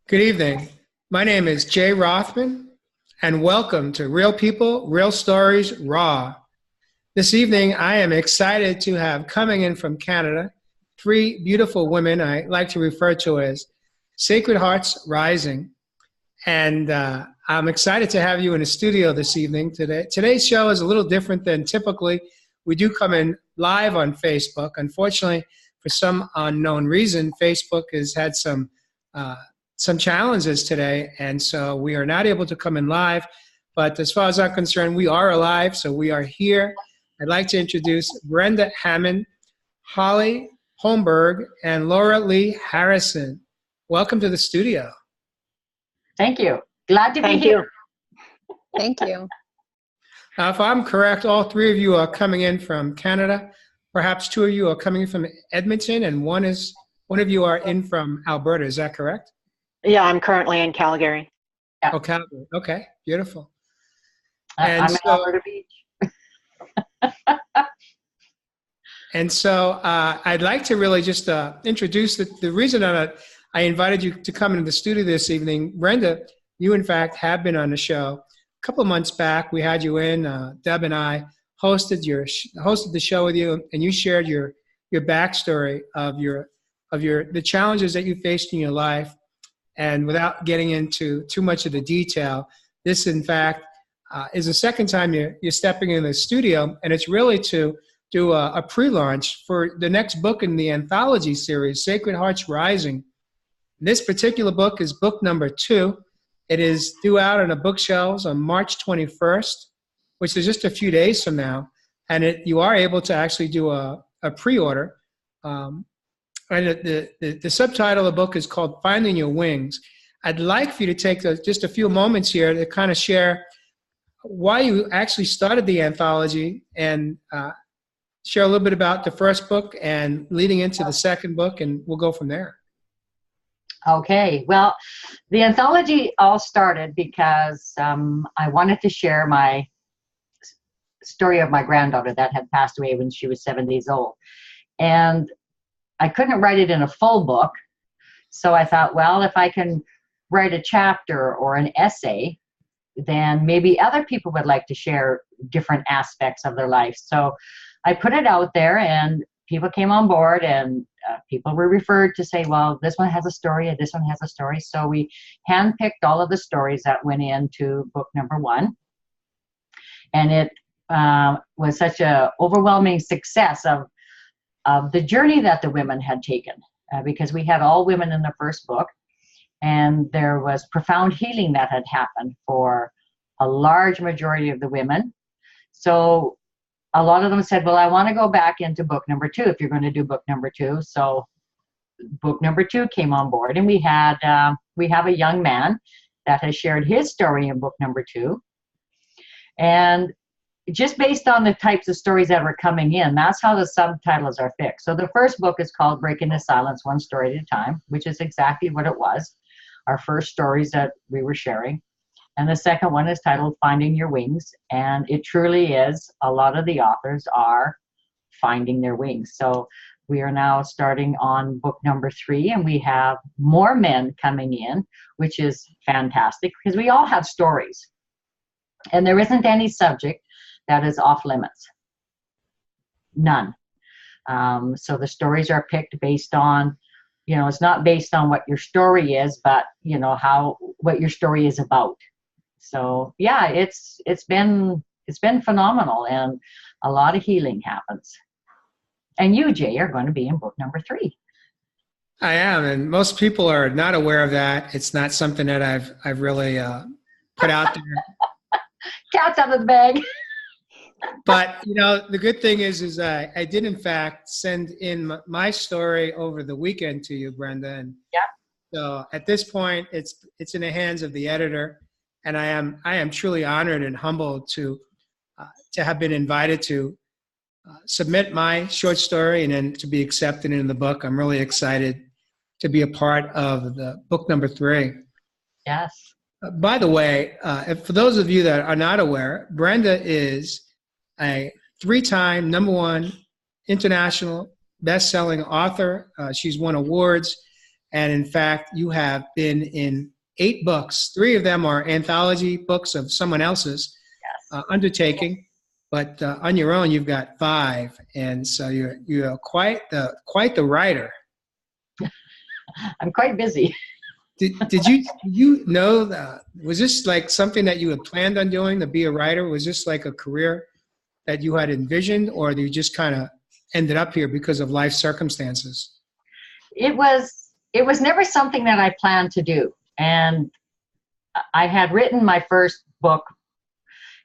Good evening. My name is Jay Rothman, and welcome to Real People, Real Stories, Raw. This evening, I am excited to have coming in from Canada three beautiful women I like to refer to as Sacred Hearts Rising. And I'm excited to have you in the studio this evening. Today's show is a little different than typically. We do come in live on Facebook. Unfortunately, for some unknown reason, Facebook has had some challenges today, and so we are not able to come in live. But as far as I'm concerned, we are alive, so we are here. I'd like to introduce Brenda Hammon, Holly Holmberg, and Laura Lee Harrison. Welcome to the studio. Thank you. Glad to be here. Thank you. If I'm correct, all three of you are coming in from Canada. Perhaps two of you are coming from Edmonton, and one of you are in from Alberta. Is that correct? Yeah, I'm currently in Calgary. Yeah. Oh, Calgary. Okay, beautiful. I'm in Alberta Beach. And so I'd like to really just introduce the reason that I invited you to come into the studio this evening. Brenda, you in fact have been on the show. A couple of months back, we had you in. Deb and I hosted the show with you, and you shared your backstory of the challenges that you faced in your life. And without getting into too much of the detail, this in fact is the second time you're stepping in the studio, and it's really to do a pre-launch for the next book in the anthology series, Sacred Hearts Rising. This particular book is book number 2. It is due out on the bookshelves on March 21st, which is just a few days from now. And you are able to actually do a pre-order. And the subtitle of the book is called Finding Your Wings. I'd like for you to take just a few moments here to kind of share why you actually started the anthology and share a little bit about the first book and leading into the second book, and we'll go from there. Okay, well, the anthology all started because I wanted to share my story of my granddaughter that had passed away when she was 7 days old. And I couldn't write it in a full book, so I thought, well, if I can write a chapter or an essay, then maybe other people would like to share different aspects of their life. So I put it out there, and people came on board, and people were referred to say, well, this one has a story, and this one has a story. So we handpicked all of the stories that went into book number 1. And it was such an overwhelming success of the journey that the women had taken, because we had all women in the first book, and there was profound healing that had happened for a large majority of the women. So a lot of them said, well, I want to go back into book number 2 if you're going to do book number 2. So book number 2 came on board, and we have a young man that has shared his story in book number 2. And just based on the types of stories that were coming in, that's how the subtitles are fixed. So the first book is called Breaking the Silence, One Story at a Time, which is exactly what it was, our first stories that we were sharing. And the second one is titled Finding Your Wings, and it truly is, a lot of the authors are finding their wings. So we are now starting on book number 3, and we have more men coming in, which is fantastic because we all have stories. And there isn't any subject that is off limits. None. So the stories are picked based on, it's not based on what your story is, but what your story is about. So yeah, it's been phenomenal, and a lot of healing happens. And you, Jay, are going to be in book number 3. I am, and most people are not aware of that. It's not something that I've really put out there. Cat's out of the bag. But the good thing is I did in fact send in my story over the weekend to you, Brenda. And yeah. So at this point, it's in the hands of the editor, and I am truly honored and humbled to have been invited to submit my short story and then to be accepted in the book. I'm really excited to be a part of the book number 3. Yes. By the way, for those of you that are not aware, Brenda is a 3-time #1 international best-selling author. She's won awards And in fact, you have been in 8 books. 3 of them are anthology books of someone else's undertaking. But on your own, you've got 5. And so you're quite the writer. I'm quite busy. Did you know that, was this like something that you had planned on doing, to be a writer? Was this like a career that you had envisioned, or you just kind of ended up here because of life circumstances? It was never something that I planned to do. And I had written my first book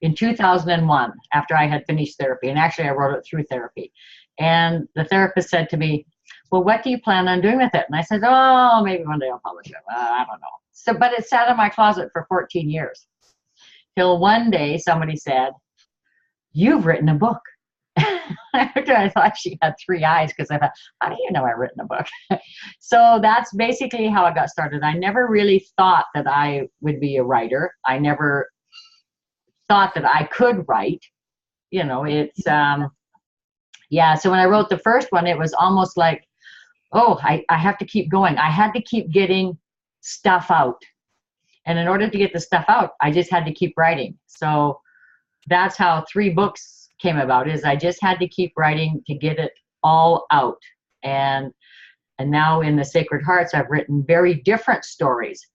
in 2001 after I had finished therapy. And actually I wrote it through therapy. And the therapist said to me, well, what do you plan on doing with it? And I said, oh, maybe one day I'll publish it. I don't know. So, but it sat in my closet for 14 years. Till one day somebody said, you've written a book. I thought she had 3 eyes, because I thought, how do you know I've written a book? So that's basically how I got started. I never really thought that I would be a writer. I never thought that I could write. You know, it's, yeah. So when I wrote the first one, it was almost like, oh, I have to keep going. I had to keep getting stuff out. And in order to get the stuff out, I just had to keep writing. So that's how 3 books came about, is I just had to keep writing to get it all out. And now in the Sacred Hearts, I've written very different stories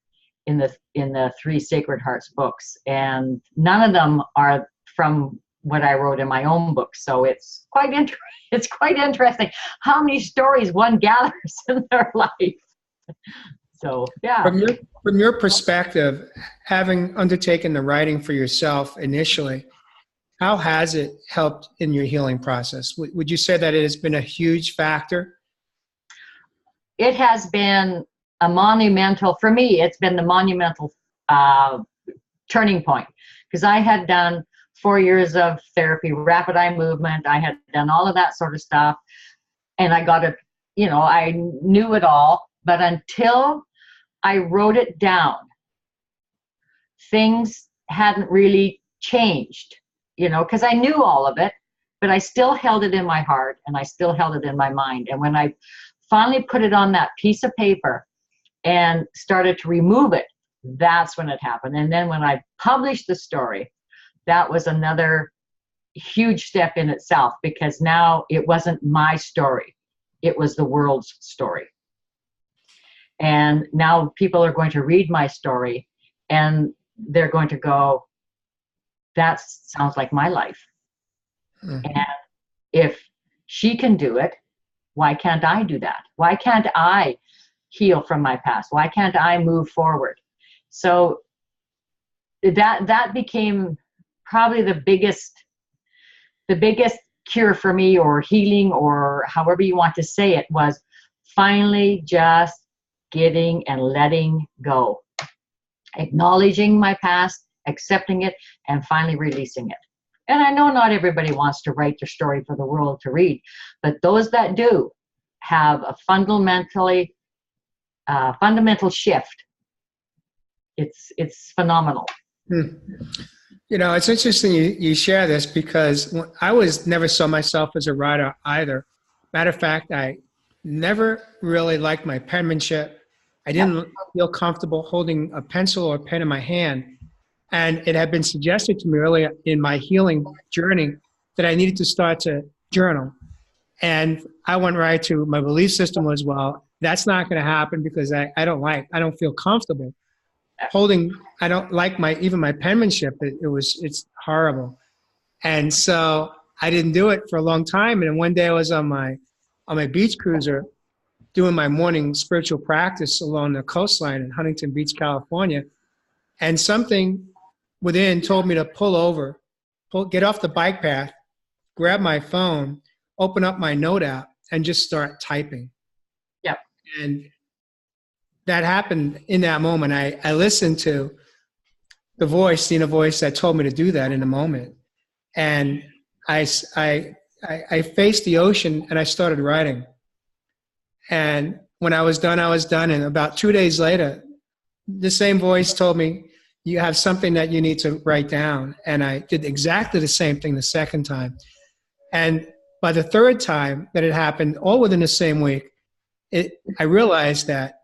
in the 3 Sacred Hearts books. And none of them are from what I wrote in my own book. So it's quite interesting how many stories one gathers in their life. So, yeah. From your perspective, having undertaken the writing for yourself initially, how has it helped in your healing process? Would you say that it has been a huge factor? It has been a monumental, for me, it's been the monumental turning point. Because I had done 4 years of therapy, rapid eye movement. I had done all of that sort of stuff. And I got it, you know, I knew it all. But until I wrote it down, things hadn't really changed, you know, because I knew all of it, but I still held it in my heart and I still held it in my mind. And when I finally put it on that piece of paper and started to remove it, that's when it happened. And then when I published the story, that was another huge step in itself, because now it wasn't my story. It was the world's story. And now people are going to read my story and they're going to go, that sounds like my life. Mm-hmm. And if she can do it, why can't I do that? Why can't I heal from my past? Why can't I move forward? So that became probably the biggest cure for me, or healing, or however you want to say it, was finally just getting and letting go, acknowledging my past, accepting it, and finally releasing it. And I know not everybody wants to write their story for the world to read, but those that do have a fundamental shift. It's phenomenal. You know, it's interesting you share this, because I never saw myself as a writer either. Matter of fact, I never really liked my penmanship. I didn't feel comfortable holding a pencil or a pen in my hand. And it had been suggested to me earlier in my healing journey that I needed to start to journal. And I went right to my belief system was, well, that's not going to happen, because I don't feel comfortable holding. I don't like even my penmanship. It's horrible. And so I didn't do it for a long time. And then one day I was on my beach cruiser doing my morning spiritual practice along the coastline in Huntington Beach, California. And something within told me to pull over, get off the bike path, grab my phone, open up my note app, and just start typing. Yep. And that happened in that moment. I listened to the inner voice that told me to do that in a moment. And I faced the ocean and I started writing. And when I was done, I was done. And about 2 days later, the same voice told me, you have something that you need to write down. And I did exactly the same thing the second time. And by the third time that it happened, all within the same week, I realized that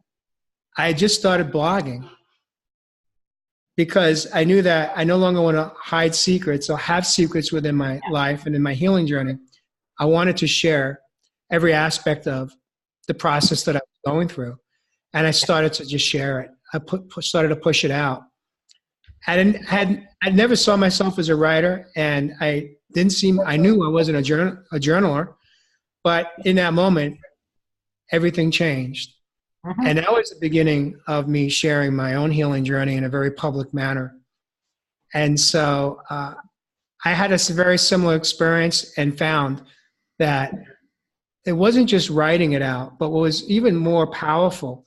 I just started blogging because I knew that I no longer want to hide secrets or have secrets within my life and in my healing journey. I wanted to share every aspect of the process that I was going through. And I started to just share it. I started to push it out. I never saw myself as a writer, and I knew I wasn't a journaler, but in that moment, everything changed. Mhm. And that was the beginning of me sharing my own healing journey in a very public manner. And so I had a very similar experience and found that it wasn't just writing it out, but what was even more powerful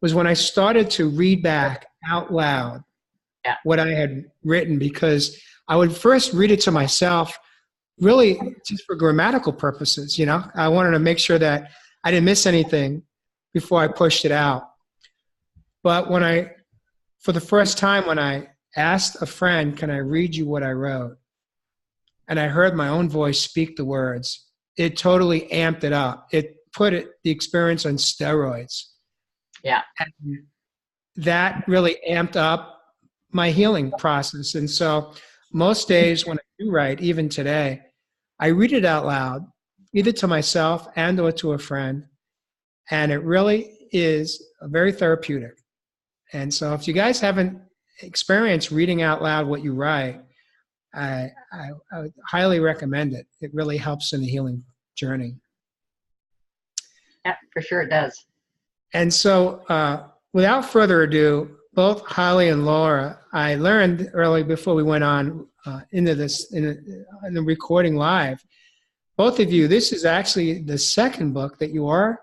was when I started to read back out loud what I had written, because I would first read it to myself, really just for grammatical purposes. I wanted to make sure that I didn't miss anything before I pushed it out. But for the first time, when I asked a friend, can I read you what I wrote? And I heard my own voice speak the words, it totally amped it up. It put the experience on steroids. Yeah. And that really amped up my healing process. And so most days when I do write, even today, I read it out loud, either to myself and or to a friend. And it really is very therapeutic. And so if you guys haven't experienced reading out loud what you write, I would highly recommend it. It really helps in the healing journey. Yeah, for sure it does. And so without further ado, both Holly and Laura, I learned early before we went on into this, in the recording live, both of you, this is actually the second book that you are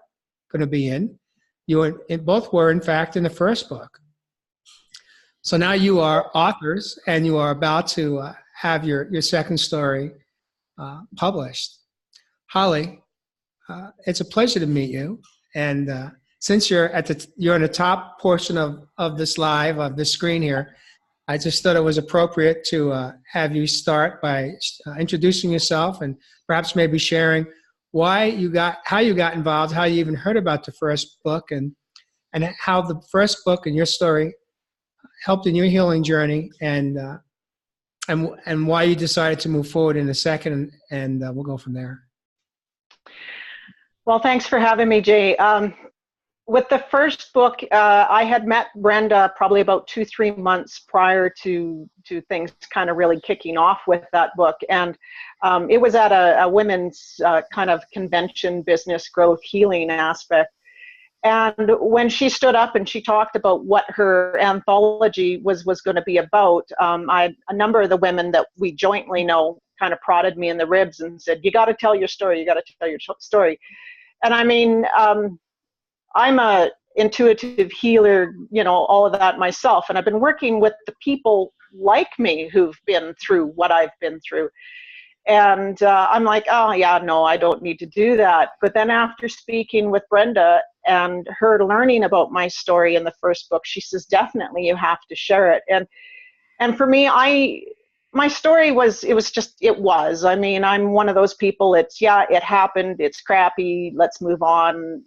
going to be in. Both were, in fact, in the first book. So now you are authors, and you are about to have your second story published. Holly, it's a pleasure to meet you. And since you're in the top portion of this live, of this screen here, I just thought it was appropriate to have you start by introducing yourself and perhaps maybe sharing how you got involved, how you even heard about the first book, and how the first book and your story helped in your healing journey, and why you decided to move forward in the second, and we'll go from there. Well, thanks for having me, Jay. With the first book, I had met Brenda probably about 2-3 months prior to things kind of really kicking off with that book. And it was at a women's kind of convention, business growth, healing aspect. And when she stood up and she talked about what her anthology was going to be about, a number of the women that we jointly know kind of prodded me in the ribs and said, you got to tell your story, you got to tell your story. And I mean, I'm a intuitive healer, all of that myself. And I've been working with the people like me who've been through what I've been through. And I'm like, oh, yeah, no, I don't need to do that. But then after speaking with Brenda and her learning about my story in the first book, she says, definitely you have to share it. And for me, my story was. I mean, I'm one of those people, it happened, it's crappy, let's move on,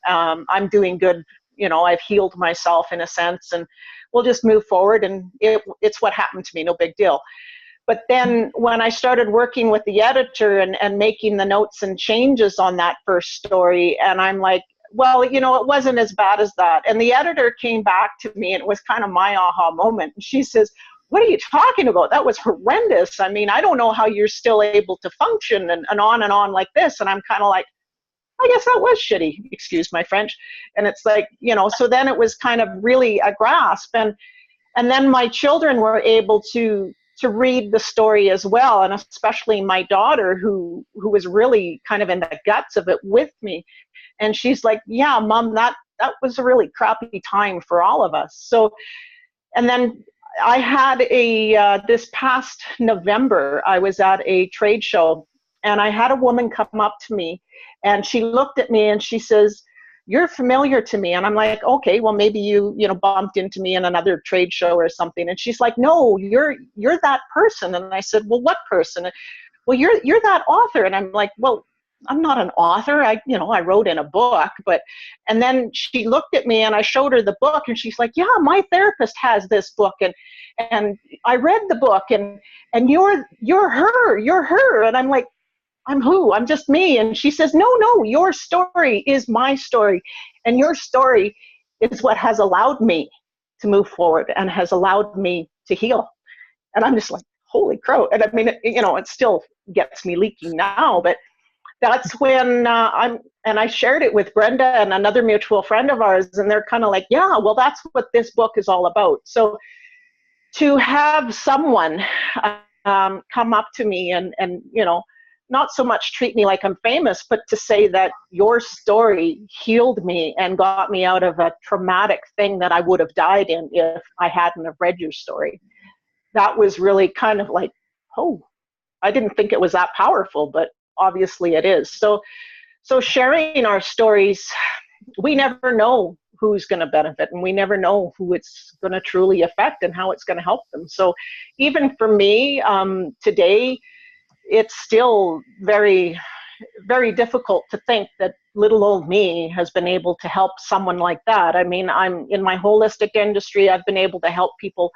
I'm doing good, I've healed myself in a sense, and we'll just move forward, and it's what happened to me, no big deal. But then when I started working with the editor and making the notes and changes on that first story, and I'm like, well, it wasn't as bad as that. And the editor came back to me, and it was kind of my aha moment. And she says, what are you talking about? That was horrendous. I mean, I don't know how you're still able to function and on like this. And I'm kind of like, I guess that was shitty, excuse my French. And it's like, so then it was kind of really a grasp. And then my children were able to read the story as well, and especially my daughter who was really kind of in the guts of it with me. And she's like, yeah, Mom, that was a really crappy time for all of us. So, and then I had this past November, I was at a trade show, and I had a woman come up to me, and she looked at me and she says, you're familiar to me. And I'm like, okay, well, maybe you bumped into me in another trade show or something. And she's like, no, you're that person. And I said, well, what person? Well, you're that author. And I'm like, well, I'm not an author. I wrote in a book, and then she looked at me and I showed her the book and she's like, yeah, my therapist has this book. And I read the book and you're her. And I'm like, I'm who? I'm just me. And she says, no, your story is my story. And your story is what has allowed me to move forward and has allowed me to heal. And I'm just like, holy crow. And I mean, it still gets me leaking now, but that's when I shared it with Brenda and another mutual friend of ours, and they're kind of like, yeah, well, that's what this book is all about. So to have someone come up to me and not so much treat me like I'm famous, but to say that your story healed me and got me out of a traumatic thing that I would have died in if I hadn't have read your story. That was really kind of like, oh, I didn't think it was that powerful, but obviously it is. So sharing our stories, we never know who's going to benefit, and we never know who it's going to truly affect and how it's going to help them. So even for me, today, it's still very, very difficult to think that little old me has been able to help someone like that. I mean, I'm in my holistic industry. I've been able to help people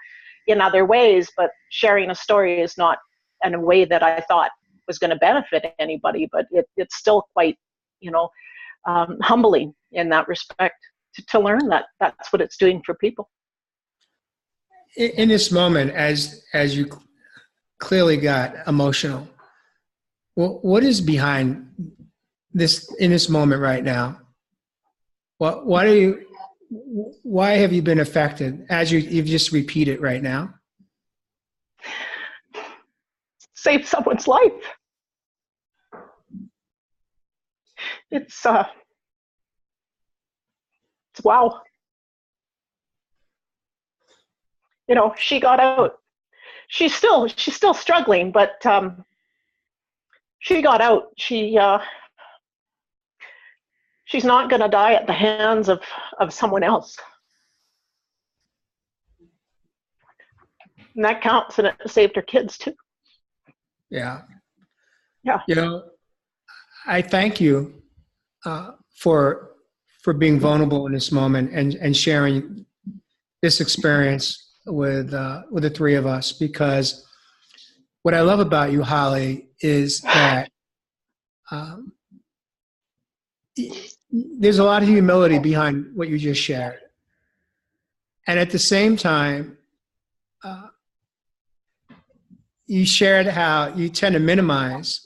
in other ways, but sharing a story is not in a way that I thought was going to benefit anybody, but it's still quite, humbling in that respect to learn that that's what it's doing for people. In this moment, as you clearly got emotional, what is behind this in this moment right now? Why have you been affected as you've just repeated right now? Save someone's life. It's wow. She got out. She's still struggling, but she got out. She's not going to die at the hands of someone else. And that counts, and it saved her kids too. Yeah. Yeah. I thank you for being vulnerable in this moment and sharing this experience with the three of us, because what I love about you, Holly, is that there's a lot of humility behind what you just shared. And at the same time, you shared how you tend to minimize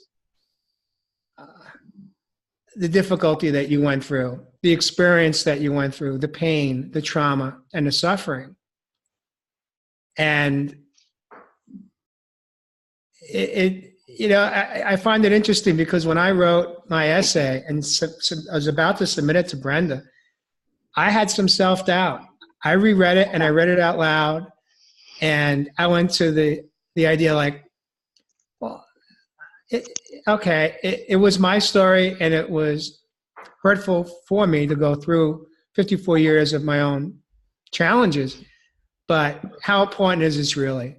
the difficulty that you went through, the experience that you went through, the pain, the trauma, and the suffering. And I find it interesting because when I wrote my essay and I was about to submit it to Brenda, I had some self-doubt. I reread it and I read it out loud, and I went to the idea like, well, it was my story, and it was hurtful for me to go through 54 years of my own challenges. But how important is this really?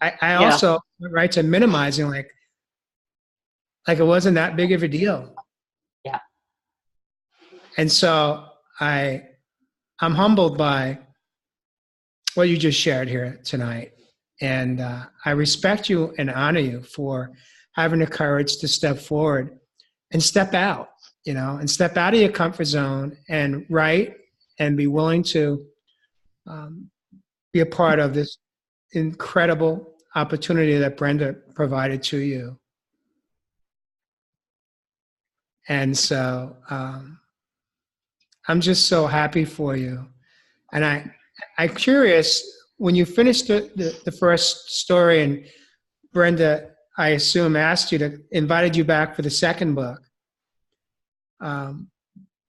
I also went right to minimizing, like it wasn't that big of a deal. Yeah. And so I'm humbled by what you just shared here tonight. And I respect you and honor you for having the courage to step forward and step out, and step out of your comfort zone and write and be willing to be a part of this incredible opportunity that Brenda provided to you. And so I'm just so happy for you. And I'm curious, when you finished the first story, and Brenda, I assume, invited you back for the second book,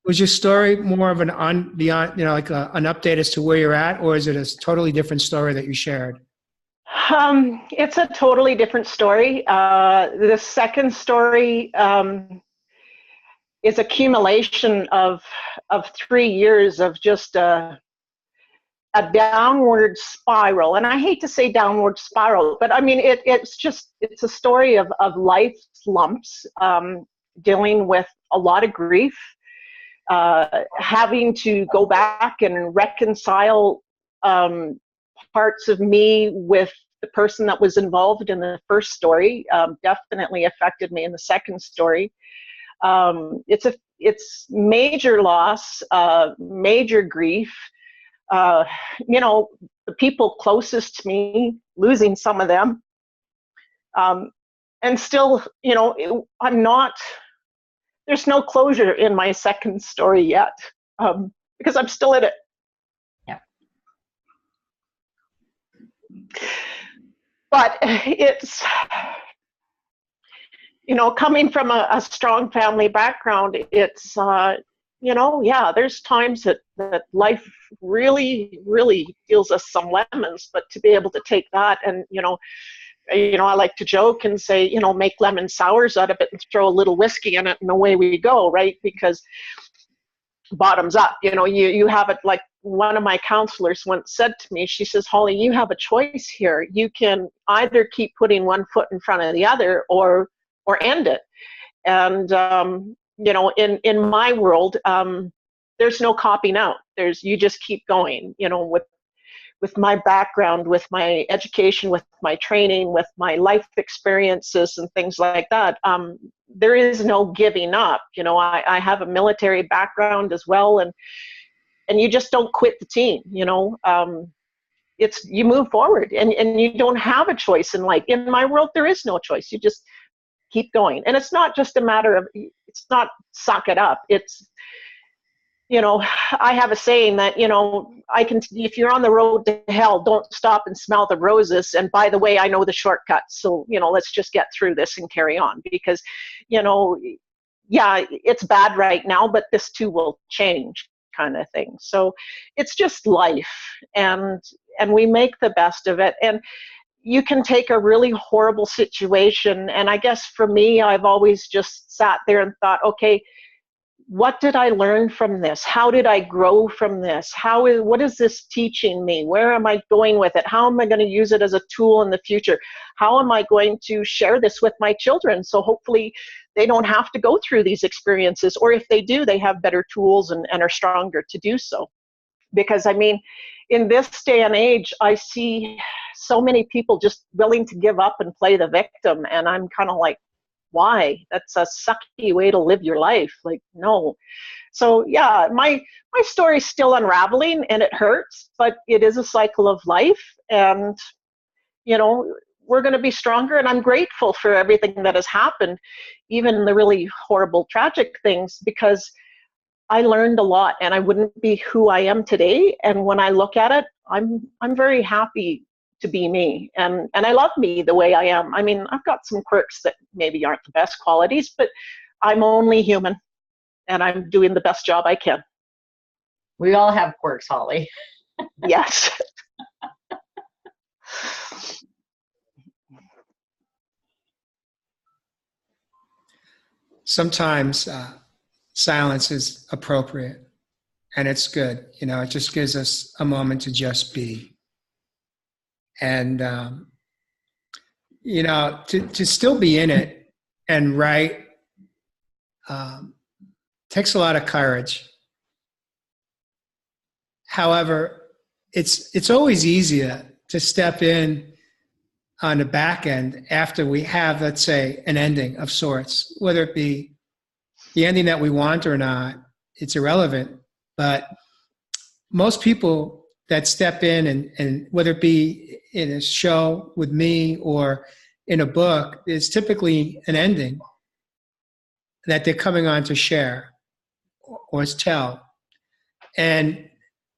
was your story more of an update as to where you're at, or is it a totally different story that you shared? It's a totally different story. The second story is accumulation of 3 years of just a downward spiral. And I hate to say downward spiral, but I mean, it's a story of life lumps. dealing with a lot of grief, having to go back and reconcile parts of me with the person that was involved in the first story. Definitely affected me in the second story. It's major loss, major grief. The people closest to me, losing some of them, and still, I'm not. There's no closure in my second story yet, because I'm still in it. Yeah. But it's, coming from a strong family background, it's, there's times that life really, really deals us some lemons, but to be able to take that and, I like to joke and say, make lemon sours out of it and throw a little whiskey in it and away we go, right? Because bottoms up, you have it, like one of my counselors once said to me, she says, Holly, you have a choice here. You can either keep putting one foot in front of the other or end it. And, in my world, there's no copping out. You just keep going, with my background, with my education, with my training, with my life experiences and things like that. There is no giving up. I have a military background as well, and you just don't quit the team. You move forward, and you don't have a choice in life. In my world, there is no choice. You just keep going, and it's not just a matter of, it's not suck it up. It's, I have a saying that, if you're on the road to hell, don't stop and smell the roses. And by the way, I know the shortcuts. So, let's just get through this and carry on, because, it's bad right now, but this too will change, kind of thing. So it's just life, and we make the best of it. And you can take a really horrible situation. And I guess for me, I've always just sat there and thought, okay, what did I learn from this? How did I grow from this? What is this teaching me? Where am I going with it? How am I going to use it as a tool in the future? How am I going to share this with my children? So hopefully they don't have to go through these experiences, or if they do, they have better tools and are stronger to do so. Because in this day and age, I see so many people just willing to give up and play the victim. And I'm kind of like, why? That's a sucky way to live your life. Like, no. So yeah, my story's still unraveling, and it hurts, but it is a cycle of life, and we're going to be stronger. And I'm grateful for everything that has happened, even the really horrible, tragic things, because I learned a lot, and I wouldn't be who I am today. And when I look at it, I'm very happy to be me, and I love me the way I am. I've got some quirks that maybe aren't the best qualities, but I'm only human, and I'm doing the best job I can. We all have quirks, Holly. Yes. Sometimes silence is appropriate, and it's good. It just gives us a moment to just be. And, to still be in it and write takes a lot of courage. However, it's always easier to step in on the back end after we have, let's say, an ending of sorts, whether it be the ending that we want or not, it's irrelevant. But most people that step in, and whether it be in a show with me or in a book, is typically an ending that they're coming on to share or tell. And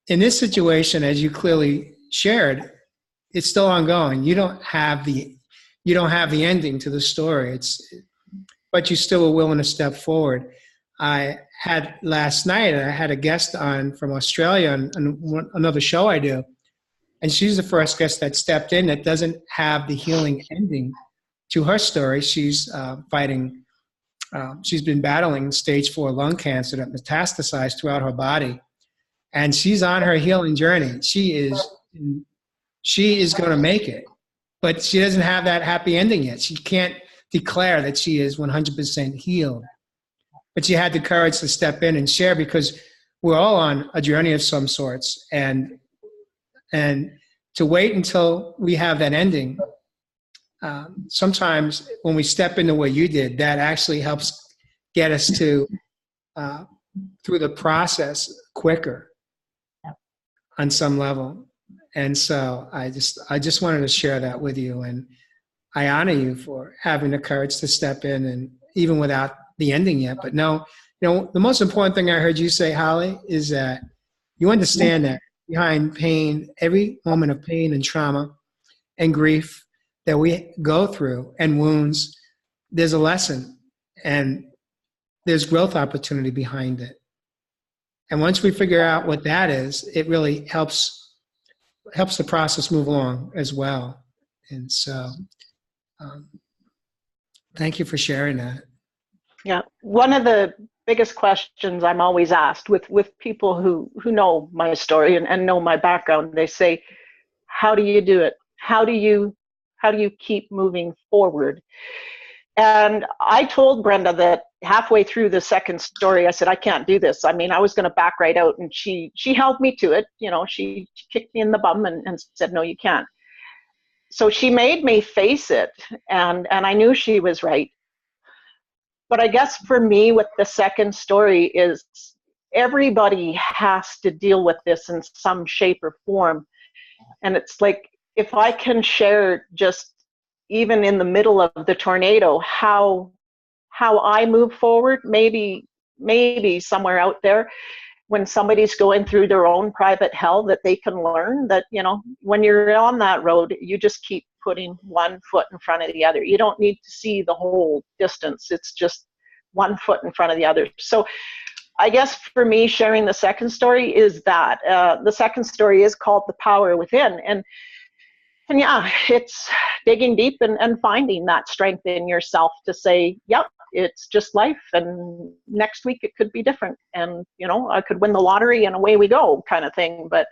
in this situation, as you clearly shared, it's still ongoing. You don't have the ending to the story. But you still were willing to step forward. Last night, I had a guest on from Australia on another show I do. And she's the first guest that stepped in that doesn't have the healing ending to her story. She's fighting, she's been battling stage 4 lung cancer that metastasized throughout her body. And she's on her healing journey. She is going to make it, but she doesn't have that happy ending yet. She can't declare that she is 100% healed. but you had the courage to step in and share, because we're all on a journey of some sorts, and to wait until we have that ending. Sometimes when we step in the way you did, that actually helps get us to through the process quicker on some level. And so I just wanted to share that with you, and I honor you for having the courage to step in, and even without the ending yet. But no, the most important thing I heard you say, Holly, is that you understand that behind pain, every moment of pain and trauma and grief that we go through and wounds, there's a lesson and there's growth opportunity behind it. And once we figure out what that is, it really helps the process move along as well. And so thank you for sharing that. Yeah, one of the biggest questions I'm always asked with people who know my story and know my background, they say, how do you do it? How do you keep moving forward? And I told Brenda that halfway through the second story, I said, I can't do this. I mean, I was going to back right out, and she held me to it. You know, she kicked me in the bum and said, no, you can't. So she made me face it, and I knew she was right. But I guess for me, with the second story, is everybody has to deal with this in some shape or form. And it's like, if I can share just even in the middle of the tornado, how I move forward, maybe somewhere out there, when somebody's going through their own private hell, that they can learn that, you know, when you're on that road, you just keep putting one foot in front of the other. You don't need to see the whole distance. It's just one foot in front of the other. So I guess for me, sharing the second story is that the second story is called The Power Within. And yeah, it's digging deep and finding that strength in yourself to say, yep, it's just life, and next week it could be different, and you know, I could win the lottery and away we go, kind of thing. But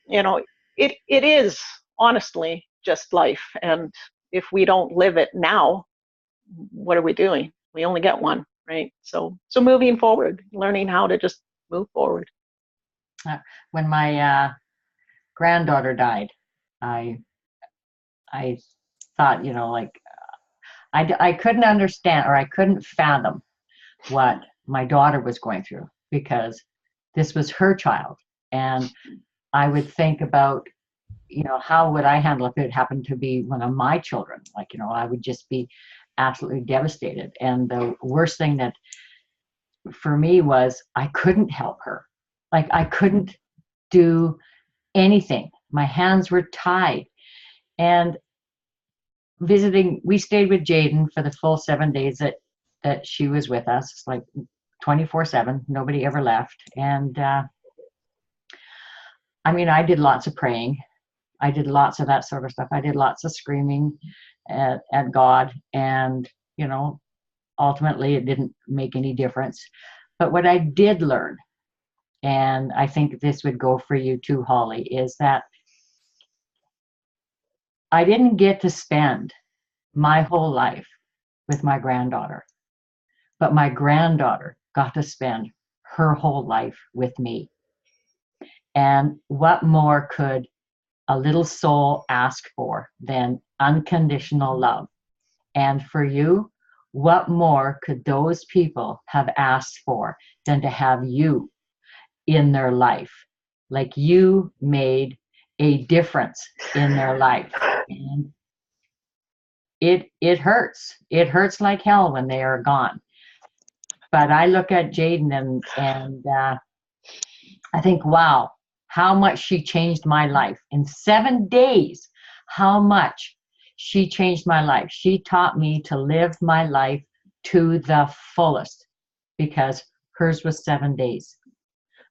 you know, it is honestly just life, and if we don't live it now, what are we doing? We only get one, right? So moving forward, learning how to just move forward. When my granddaughter died, I thought, you know, like, I couldn't understand, or I couldn't fathom what my daughter was going through, because this was her child. And I would think about, you know, how would I handle if it happened to be one of my children? Like, you know, I would just be absolutely devastated. And the worst thing that for me was I couldn't help her. Like, I couldn't do anything. My hands were tied. And we stayed with Jaden for the full 7 days that she was with us, like 24/7. Nobody ever left. And I mean, I did lots of praying. I did lots of that sort of stuff. I did lots of screaming at God. And, you know, ultimately it didn't make any difference. But what I did learn, and I think this would go for you too, Holly, is that I didn't get to spend my whole life with my granddaughter, but my granddaughter got to spend her whole life with me. And what more could a little soul ask for than unconditional love? And for you, what more could those people have asked for than to have you in their life? Like, you made a difference in their life. And it hurts. It hurts like hell when they are gone. But I look at Jaden and I think, wow, how much she changed my life. In 7 days, how much she changed my life. She taught me to live my life to the fullest, because hers was 7 days.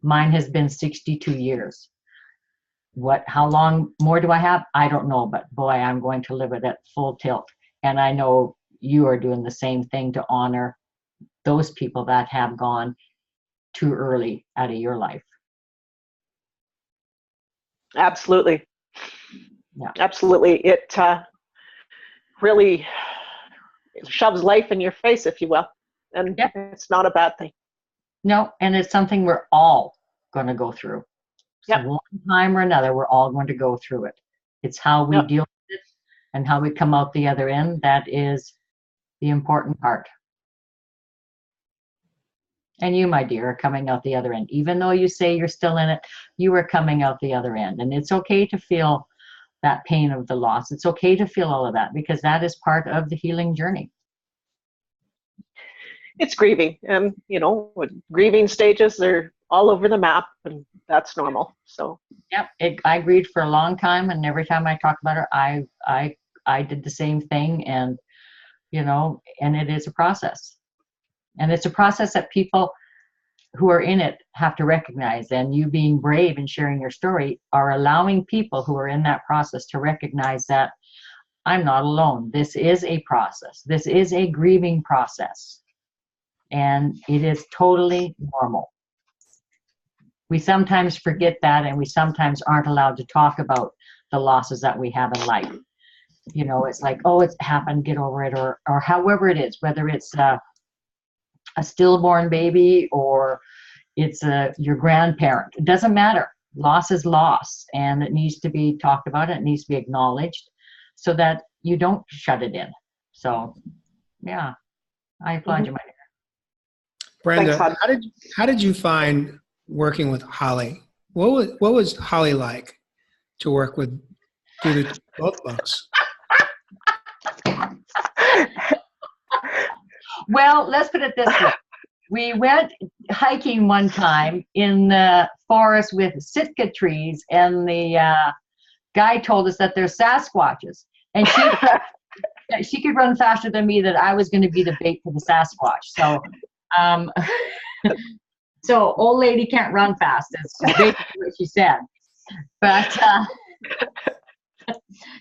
Mine has been 62 years. How long more do I have? I don't know, but boy, I'm going to live it at full tilt. And I know you are doing the same thing to honor those people that have gone too early out of your life. Absolutely. Yeah. Absolutely. It really shoves life in your face, if you will. and Yep. it's not a bad thing. No, and it's something we're all going to go through. So Yep. one time or another, we're all going to go through it. It's how we Yep. deal with it and how we come out the other end. That is the important part. And you, my dear, are coming out the other end. Even though you say you're still in it, you are coming out the other end. And it's okay to feel that pain of the loss. It's okay to feel all of that because that is part of the healing journey. It's grieving, and grieving stages are all over the map, and that's normal. So Yep, I grieved for a long time, and every time I talk about it, I did the same thing, and and it is a process, and it's a process that people who are in it have to recognize. And you being brave and sharing your story are allowing people who are in that process to recognize that I'm not alone. This is a process. This is a grieving process. And it is totally normal. We sometimes forget that, and we sometimes aren't allowed to talk about the losses that we have in life. It's like, oh, it's happened, get over it, or however it is, whether it's a stillborn baby or it's your grandparent. It doesn't matter. Loss is loss, and it needs to be talked about. It needs to be acknowledged so that you don't shut it in. So, yeah, I applaud you, my dear. Brenda, Thanks, how did you find working with Holly? What was Holly like to work with through both books? Well, let's put it this way. We went hiking one time in the forest with Sitka trees, and the guy told us that there's Sasquatches. And she could run faster than me, that I was going to be the bait for the Sasquatch. So, so old lady can't run fast. That's basically what she said. But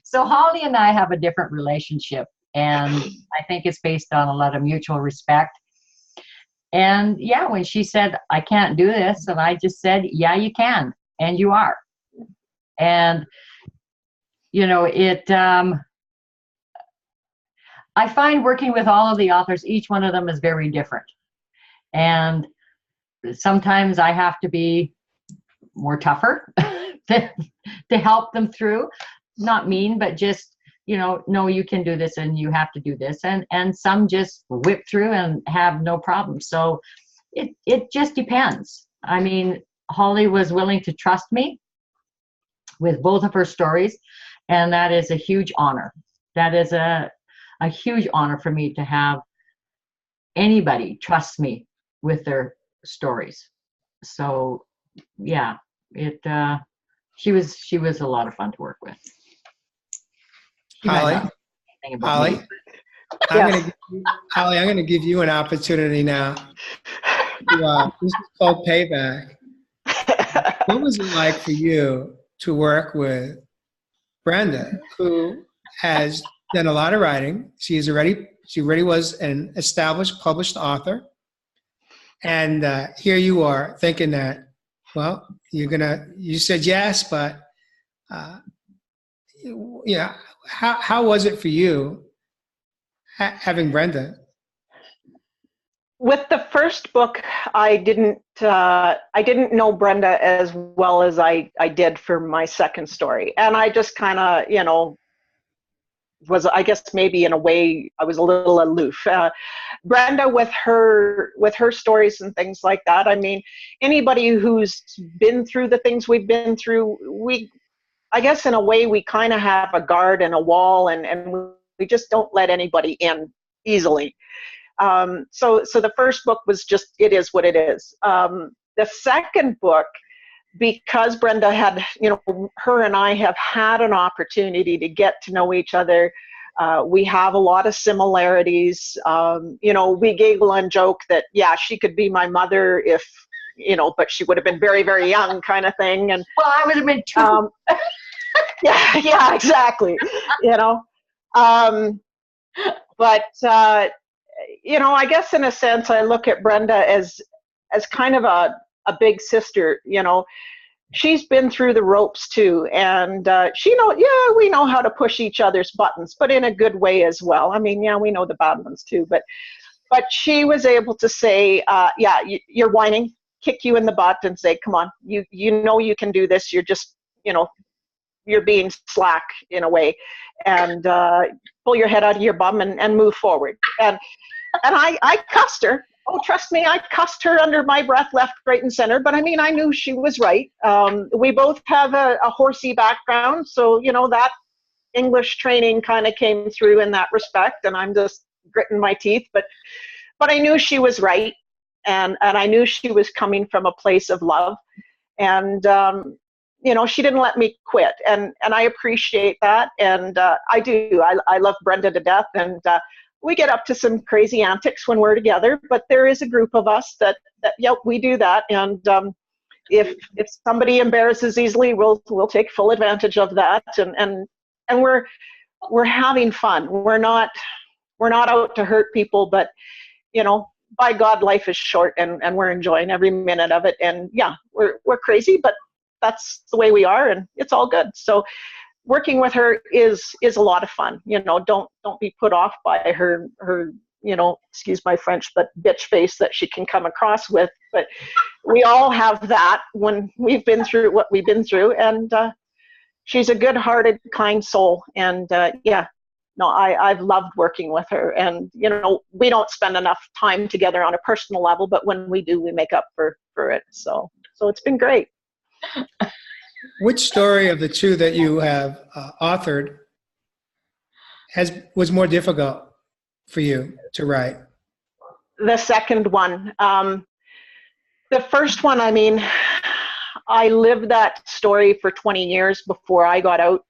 so Holly and I have a different relationship, and I think it's based on a lot of mutual respect. And yeah, when she said, I can't do this, and I just said, yeah, you can, and you are. And, I find working with all of the authors, each one of them is very different. And sometimes I have to be more tougher to help them through. Not mean, but just, no, you can do this and you have to do this. And some just whip through and have no problem. So it just depends. I mean, Holly was willing to trust me with both of her stories, and that is a huge honor. That is a huge honor for me to have anybody trust me with their stories. So yeah, she was a lot of fun to work with. Holly, Holly, I'm going to give you an opportunity now. This is called payback. What was it like for you to work with Brenda, who has done a lot of writing? She already was an established published author, and here you are thinking that, well, you said yes, but how was it for you having Brenda? With the first book, I didn't know Brenda as well as I did for my second story, and I just kind of was, I guess maybe in a way I was a little aloof. Brenda with her stories and things like that. I mean, anybody who's been through the things we've been through, I guess in a way we kind of have a guard and a wall, and we just don't let anybody in easily. So the first book was just, it is what it is. The second book, because Brenda had, her and I have had an opportunity to get to know each other. We have a lot of similarities. We giggle and joke that, yeah, she could be my mother if, but she would have been very, very young, kind of thing. And well, I would have been too. yeah, exactly. But I guess in a sense, I look at Brenda as kind of a big sister. She's been through the ropes too, and we know how to push each other's buttons, but in a good way as well. I mean, yeah, we know the bad ones too, but But she was able to say, yeah, you're whining, kick you in the butt and say, come on, you know you can do this. You're just, you're being slack in a way, and pull your head out of your bum and move forward. And I cussed her. Oh, trust me, I cussed her under my breath, left, right, and center. But I mean, I knew she was right. We both have a horsey background, so that English training kind of came through in that respect. And I'm just gritting my teeth, but I knew she was right, and I knew she was coming from a place of love, and she didn't let me quit, and I appreciate that, and I do. I love Brenda to death, and we get up to some crazy antics when we're together, but there is a group of us that yep, we do that, and if somebody embarrasses easily, we'll take full advantage of that, and we're having fun. We're not out to hurt people, but by God, life is short, and we're enjoying every minute of it. And yeah, we're crazy, but that's the way we are, and it's all good. So working with her is a lot of fun. Don't be put off by her excuse my French, but bitch face that she can come across with. But we all have that when we've been through what we've been through, and she's a good-hearted, kind soul. And yeah, no, I've loved working with her. And we don't spend enough time together on a personal level, but when we do, we make up for it. So it's been great. Which story of the two that you have authored was more difficult for you to write? The second one. The first one, I mean, I lived that story for 20 years before I got out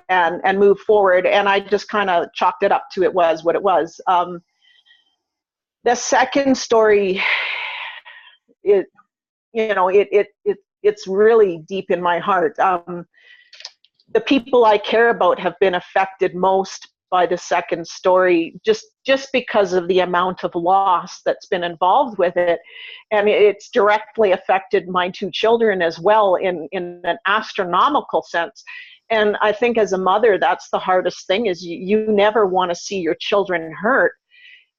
and moved forward, and I just kind of chalked it up to it was what it was. The second story, it's really deep in my heart. The people I care about have been affected most by the second story, just because of the amount of loss that's been involved with it. And it's directly affected my two children as well in an astronomical sense. And I think as a mother, that's the hardest thing, is you never want to see your children hurt.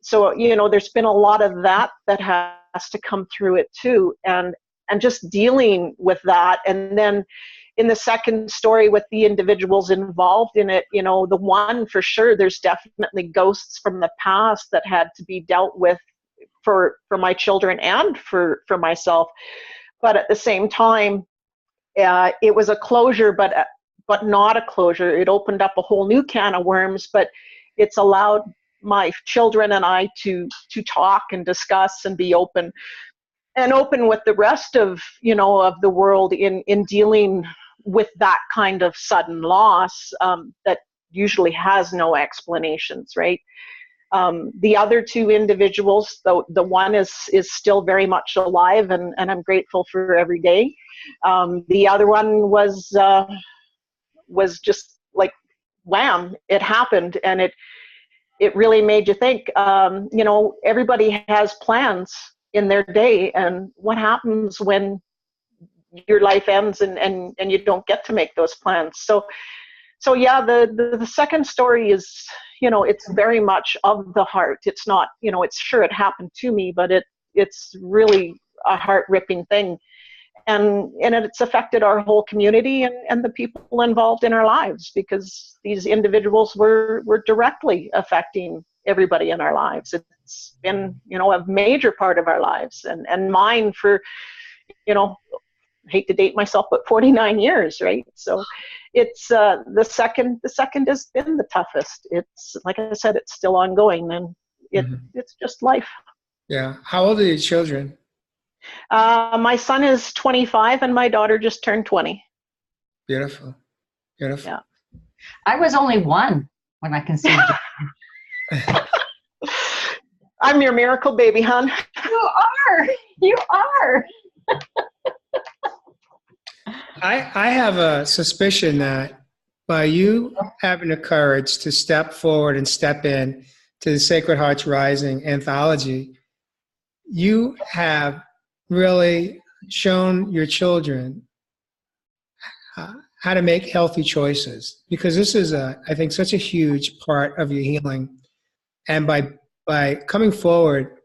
So, there's been a lot of that has to come through it too. And just dealing with that. And then in the second story with the individuals involved in it, the one for sure, there's definitely ghosts from the past that had to be dealt with for my children and for myself. But at the same time, it was a closure, but not a closure. It opened up a whole new can of worms, but it's allowed my children and I to talk and discuss and be open with the rest of of the world in dealing with that kind of sudden loss that usually has no explanations, right? The other two individuals, the one is still very much alive, and I'm grateful for every day. The other one was just like, wham, it happened, and it really made you think. Everybody has plans in their day, and what happens when your life ends and you don't get to make those plans. So yeah, the second story is, it's very much of the heart. It's not, it's sure it happened to me, but it's really a heart-ripping thing. And it's affected our whole community and the people involved in our lives, because these individuals were directly affecting everybody in our lives. It's been, a major part of our lives, and mine for, I hate to date myself, but 49 years, right? So it's the second has been the toughest. It's, like I said, it's still ongoing, and it's just life. Yeah. How old are your children? My son is 25 and my daughter just turned 20. Beautiful. Yeah. I was only one when I conceived. I'm your miracle baby, hon. You are. I have a suspicion that by you having the courage to step forward and step in to the Sacred Hearts Rising anthology, you have really shown your children how to make healthy choices, because this is I think such a huge part of your healing. And by by coming forward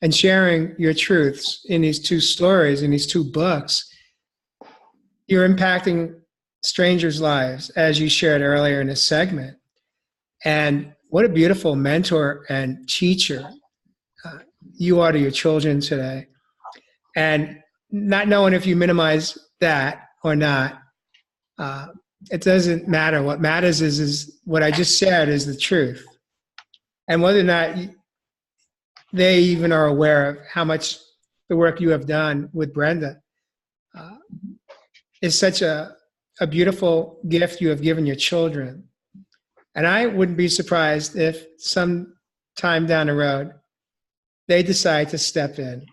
and sharing your truths in these two stories, in these two books. You're impacting strangers' lives, as you shared earlier in this segment. And what a beautiful mentor and teacher you are to your children today. And not knowing if you minimize that or not, it doesn't matter. What matters is what I just said is the truth. And whether or not they even are aware of how much the work you have done with Brenda is such a beautiful gift you have given your children. And I wouldn't be surprised if some time down the road, they decide to step in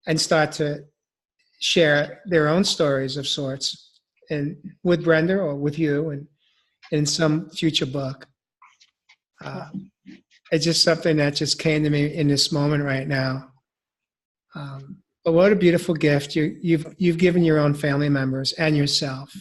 and start to share their own stories of sorts, and with Brenda or with you, and in some future book. It's just something that just came to me in this moment right now. But what a beautiful gift you've given your own family members and yourself.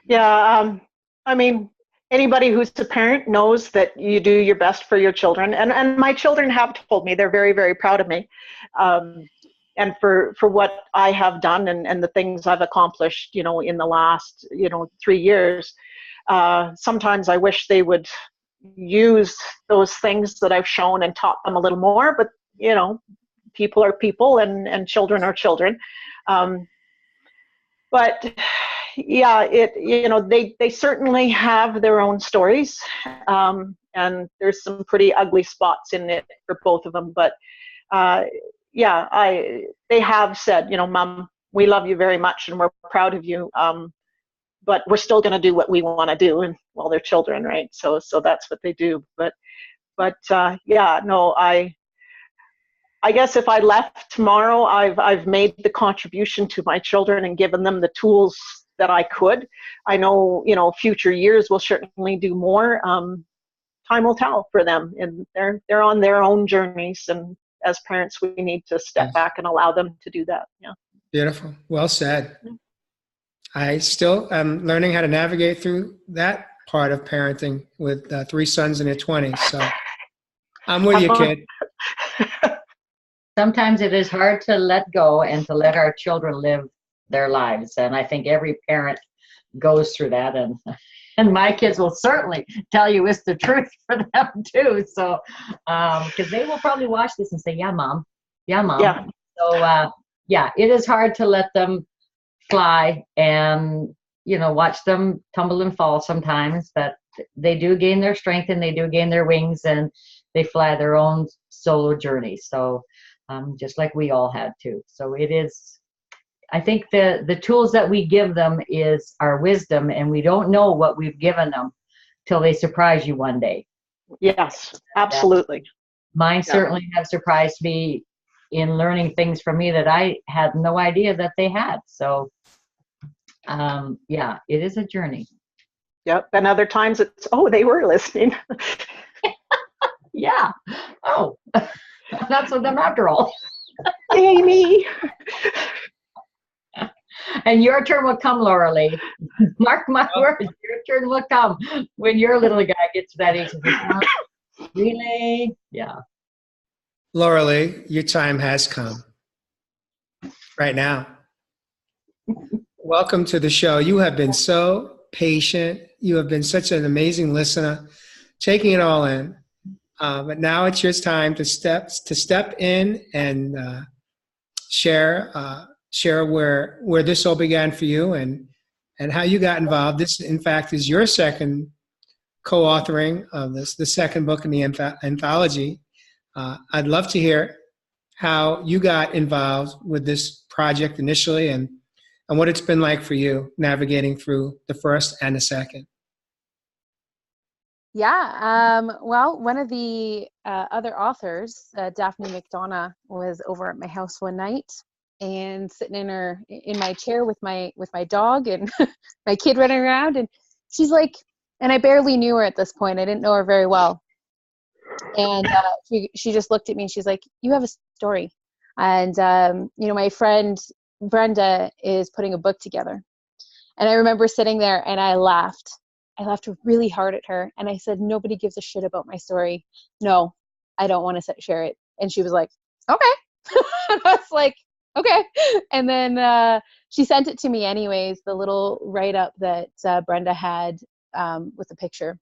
Yeah, I mean, anybody who's a parent knows that you do your best for your children, and my children have told me they're very, very proud of me, and for what I have done and the things I've accomplished, in the last 3 years. Sometimes I wish they would use those things that I've shown and taught them a little more, but people are people and children are children. But yeah, they certainly have their own stories, and there's some pretty ugly spots in it for both of them. But they have said, Mom, we love you very much and we're proud of you. But we're still going to do what we want to do, and they're children, right? So that's what they do. But I guess if I left tomorrow, I've made the contribution to my children and given them the tools that I could. I know, future years will certainly do more. Time will tell for them, and they're on their own journeys. And as parents, we need to step back and allow them to do that. Yeah. Beautiful. Well said. I still am learning how to navigate through that part of parenting with 3 sons in their 20s. So I'm with you, kid. Sometimes it is hard to let go and to let our children live their lives. And I think every parent goes through that. And my kids will certainly tell you it's the truth for them too. So, because they will probably watch this and say, yeah, Mom. Yeah, Mom. Yeah. So, it is hard to let them fly and, watch them tumble and fall sometimes, but they do gain their strength and they do gain their wings and they fly their own solo journey. So, just like we all had to. So it is, I think the tools that we give them is our wisdom, and we don't know what we've given them till they surprise you one day. Yes, absolutely. Mine certainly have surprised me in learning things from me that I had no idea that they had. So, it is a journey. Yep. And other times it's, they were listening. Yeah. Oh, that's with them after all. Amy. And your turn will come, Laura Lee. Mark my words, your turn will come when your little guy gets to that age. Really? Yeah. Laura Lee, your time has come right now. Welcome to the show. You have been so patient. You have been such an amazing listener, taking it all in. But now it's your time to step in and share where this all began for you and how you got involved. This, in fact, is your second co-authoring of the second book in the anthology. I'd love to hear how you got involved with this project initially and what it's been like for you navigating through the first and the second. Yeah. Well, one of the other authors, Daphne McDonough, was over at my house one night and sitting in my chair with my dog and my kid running around, and she's like, and I barely knew her at this point. I didn't know her very well. And she just looked at me and she's like, you have a story. And, my friend Brenda is putting a book together. And I remember sitting there and I laughed I laughed really hard at her. And I said, nobody gives a shit about my story. No, I don't want to share it. And she was like, okay. And I was like, okay. And then she sent it to me anyways, the little write-up that Brenda had with the picture.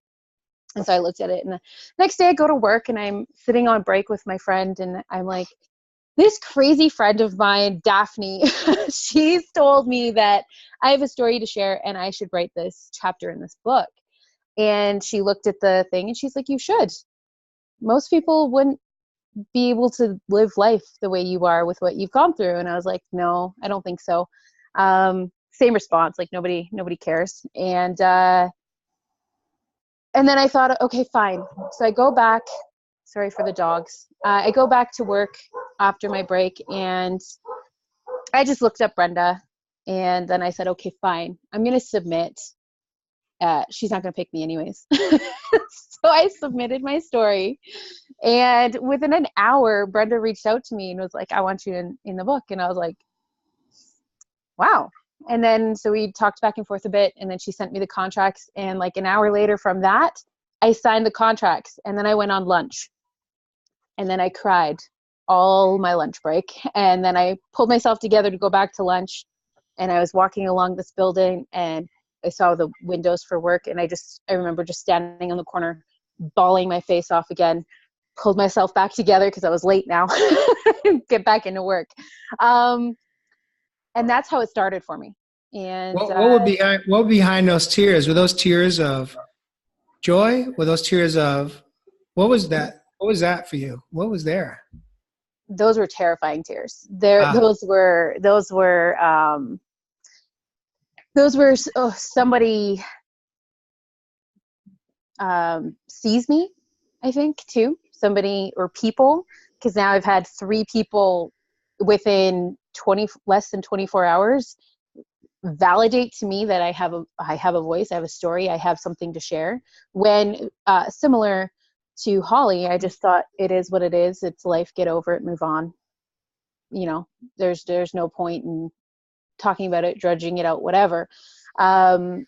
And so I looked at it, and the next day I go to work and I'm sitting on break with my friend, and I'm like, this crazy friend of mine, Daphne, she's told me that I have a story to share and I should write this chapter in this book. And she looked at the thing and she's like, you should. Most people wouldn't be able to live life the way you are with what you've gone through. And I was like, no, I don't think so. Same response, like nobody cares. And then I thought, okay, fine. So I go back, sorry for the dogs. I go back to work after my break, and I just looked up Brenda, and then I said, okay, fine. I'm going to submit. She's not going to pick me anyways. So I submitted my story, and within an hour, Brenda reached out to me and was like, I want you in the book. And I was like, wow. And then, so we talked back and forth a bit, and then she sent me the contracts. And like an hour later from that, I signed the contracts, and then I went on lunch, and then I cried all my lunch break. And then I pulled myself together to go back to lunch, and I was walking along this building, and I saw the windows for work. And I remember just standing on the corner, bawling my face off again, pulled myself back together because I was late now, get back into work. And that's how it started for me. And what were behind those tears? Were those tears of joy? Were those tears of, what was that? What was that for you? What was there? Those were terrifying tears. Those were somebody sees me, I think, too. Somebody or people, because now I've had 3 people within less than 24 hours validate to me that I have a voice, I have a story, I have something to share. When similar to Holly, I just thought, it is what it is. It's life. Get over it. Move on. You know, there's no point in talking about it, drudging it out, whatever. And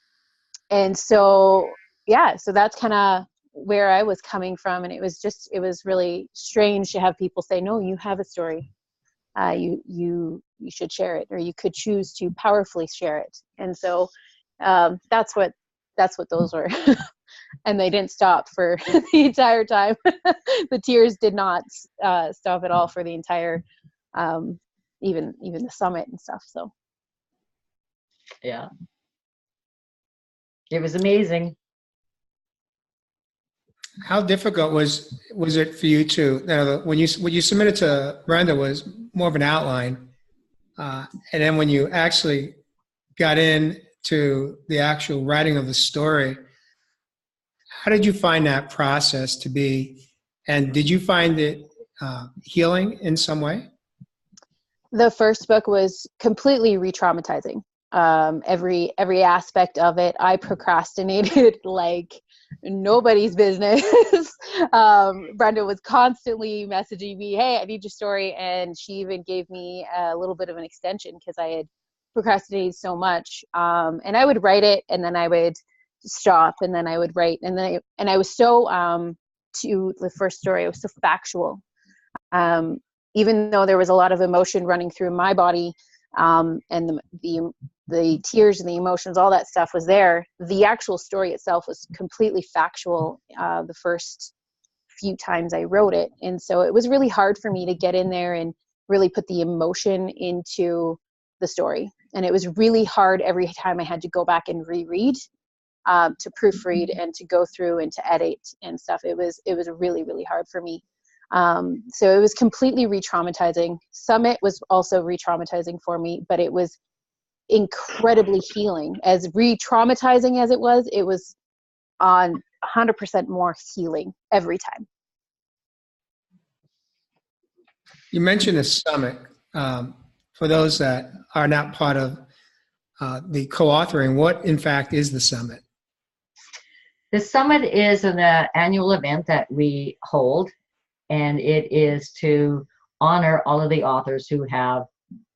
so, yeah, so that's kind of where I was coming from. And it was really strange to have people say, no, you have a story. You should share it, or you could choose to powerfully share it. And so that's what those were. And they didn't stop for the entire time. The tears did not stop at all for the entire even the summit and stuff. So Yeah, it was amazing. How difficult was it for you to, when you submitted to Brenda was more of an outline, and then when you actually got into the actual writing of the story, how did you find that process to be, and did you find it healing in some way? The first book was completely re-traumatizing. Every aspect of it, I procrastinated like nobody's business. Brenda was constantly messaging me, hey, I need your story. And she even gave me a little bit of an extension because I had procrastinated so much. And I would write it, and then I would stop, and then I would write. And I was so, to the first story, I was so factual. Even though there was a lot of emotion running through my body, and the tears and the emotions, all that stuff was there. The actual story itself was completely factual the first few times I wrote it. And so it was really hard for me to get in there and really put the emotion into the story. And it was really hard every time I had to go back and reread, to proofread and to go through and to edit and stuff. It was really, really hard for me. So it was completely re-traumatizing. Summit was also re-traumatizing for me, but it was incredibly healing. As re-traumatizing as it was on 100% more healing every time. You mentioned the summit. For those that are not part of the co-authoring, what in fact is the summit? The summit is an annual event that we hold, and it is to honor all of the authors who have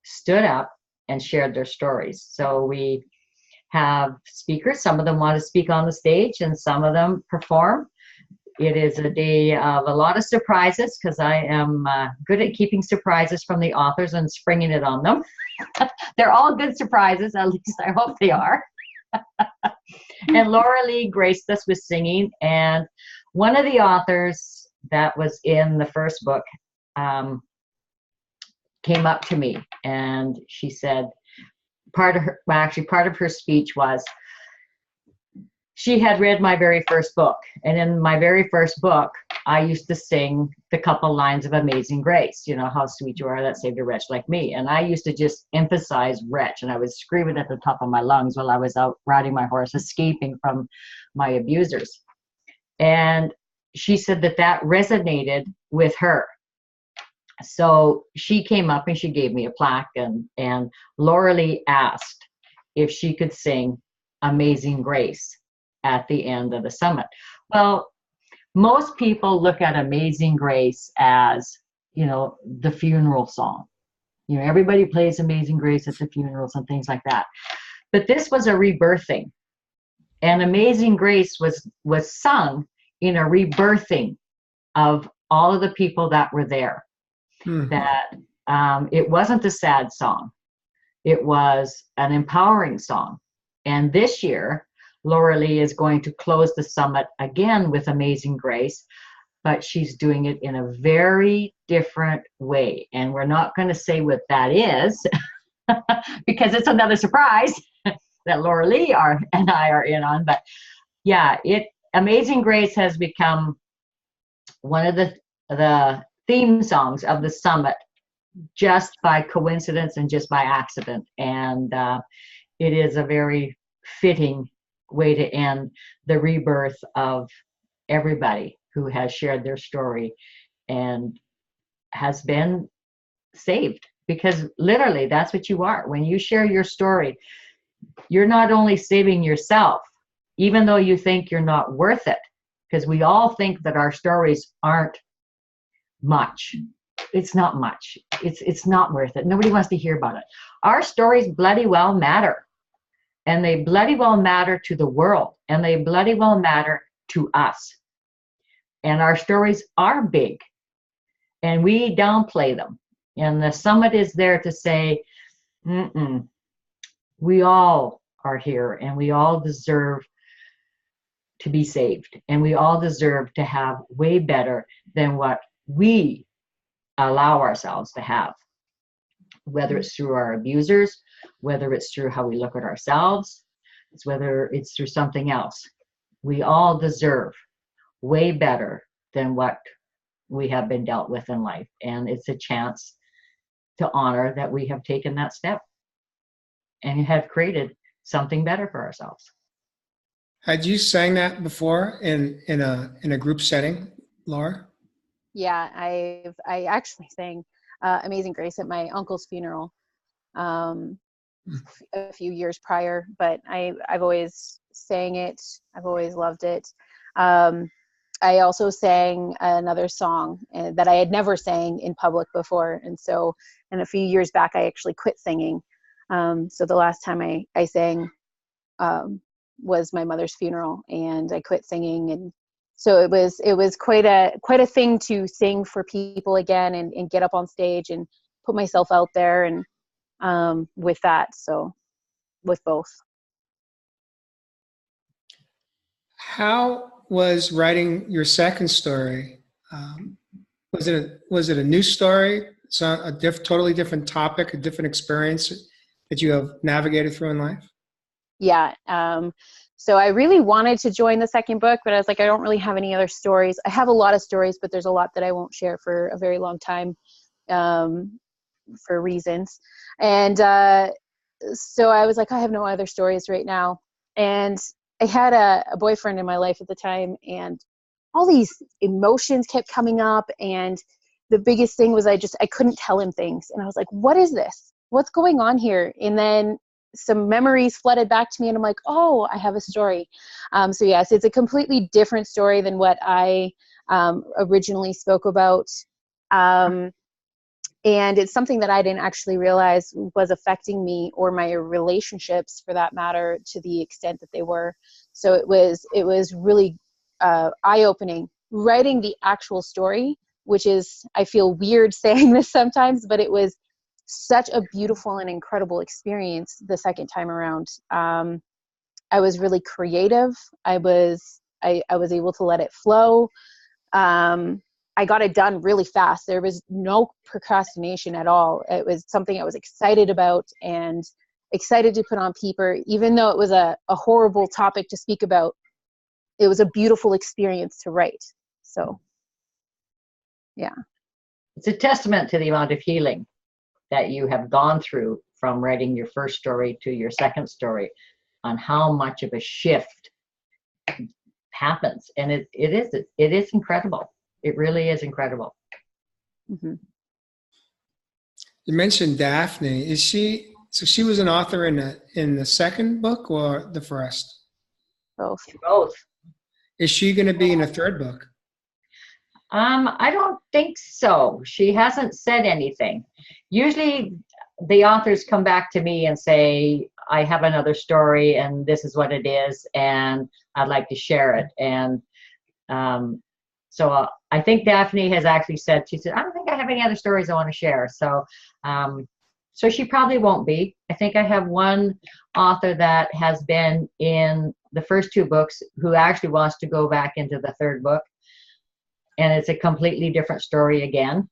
stood up and shared their stories. So we have speakers. Some of them want to speak on the stage and some of them perform. It is a day of a lot of surprises because I am good at keeping surprises from the authors and springing it on them. They're all good surprises, at least I hope they are. And Laura Lee graced us with singing, and one of the authors that was in the first book came up to me and she said, part of her speech was, she had read my very first book, and in my very first book I used to sing the couple lines of Amazing Grace, you know, how sweet you are that saved a wretch like me. And I used to just emphasize wretch, and I was screaming at the top of my lungs while I was out riding my horse, escaping from my abusers. And she said that resonated with her. So she came up and she gave me a plaque, and Laura Lee asked if she could sing Amazing Grace at the end of the summit. Well, most people look at Amazing Grace as, you know, the funeral song. You know, everybody plays Amazing Grace at the funerals and things like that. But this was a rebirthing. And Amazing Grace was sung in a rebirthing of all of the people that were there. That it wasn't a sad song. It was an empowering song. And this year, Laura Lee is going to close the summit again with Amazing Grace, but she's doing it in a very different way. And we're not going to say what that is because it's another surprise that Laura Lee and I are in on. But yeah, Amazing Grace has become one of the theme songs of the summit just by coincidence and just by accident. And it is a very fitting way to end the rebirth of everybody who has shared their story and has been saved. Because literally, that's what you are. When you share your story, you're not only saving yourself, even though you think you're not worth it, because we all think that our stories aren't much. It's not much. It's not worth it. Nobody wants to hear about it. Our stories bloody well matter. And they bloody well matter to the world. And they bloody well matter to us. And our stories are big. And we downplay them. And the summit is there to say, we all are here. And we all deserve to be saved. And we all deserve to have way better than what we allow ourselves to have. Whether it's through our abusers, whether it's through how we look at ourselves, whether it's through something else. We all deserve way better than what we have been dealt with in life. And it's a chance to honor that we have taken that step and have created something better for ourselves. Had you sang that before in a group setting, Laura? Yeah, I actually sang Amazing Grace at my uncle's funeral a few years prior, but I've always sang it. I've always loved it. I also sang another song that I had never sang in public before, and so a few years back I actually quit singing. So the last time I sang was my mother's funeral, and I quit singing, and so it was quite a thing to sing for people again and get up on stage and put myself out there, and with that, so with both. How was writing your second story? Was it a new story? So totally different topic, a different experience that you have navigated through in life? Yeah. So I really wanted to join the second book, but I was like, I don't really have any other stories. I have a lot of stories, but there's a lot that I won't share for a very long time, for reasons. And so I was like, I have no other stories right now. And I had a boyfriend in my life at the time, and all these emotions kept coming up. And the biggest thing was I couldn't tell him things. And I was like, what is this? What's going on here? And then some memories flooded back to me, and I'm like, oh, I have a story. So yes, it's a completely different story than what I originally spoke about. And it's something that I didn't actually realize was affecting me or my relationships, for that matter, to the extent that they were. So it was really eye-opening writing the actual story, which is, I feel weird saying this sometimes, but it was such a beautiful and incredible experience the second time around. I was really creative. I was able to let it flow. I got it done really fast. There was no procrastination at all. It was something I was excited about and excited to put on paper, even though it was a horrible topic to speak about. It was a beautiful experience to write. So, yeah. It's a testament to the amount of healing that you have gone through from writing your first story to your second story, on how much of a shift happens. And it is incredible. It really is incredible. Mm-hmm. You mentioned Daphne. So she was an author in the second book or the first? Both. Both. Is she going to be in a third book? I don't think so. She hasn't said anything. Usually the authors come back to me and say, I have another story and this is what it is, and I'd like to share it. And so I think Daphne has actually said, she said, I don't think I have any other stories I want to share. So so she probably won't be. I think I have one author that has been in the first two books who actually wants to go back into the third book. And it's a completely different story again.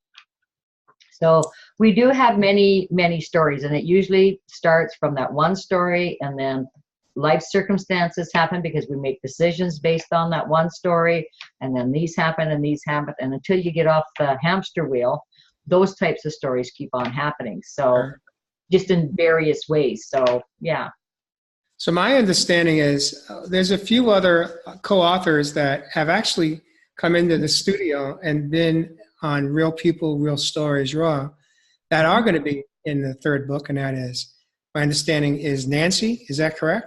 So we do have many, many stories, and it usually starts from that one story, and then life circumstances happen because we make decisions based on that one story, and then these happen and these happen, and until you get off the hamster wheel, those types of stories keep on happening. So just in various ways. So yeah. So my understanding is there's a few other co-authors that have actually come into the studio and been on Real People, Real Stories Raw that are going to be in the third book, and that is, my understanding is Nancy. Is that correct?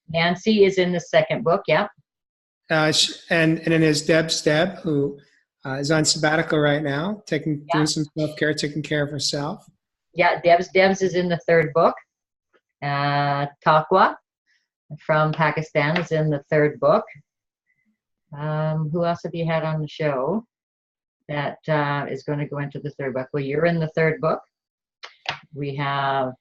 Nancy is in the second book, yeah. And then there's Deb, who is on sabbatical right now, doing some self-care, taking care of herself. Yeah, Debs is in the third book. Taqwa from Pakistan is in the third book. Who else have you had on the show that is going to go into the third book? Well, you're in the third book. We have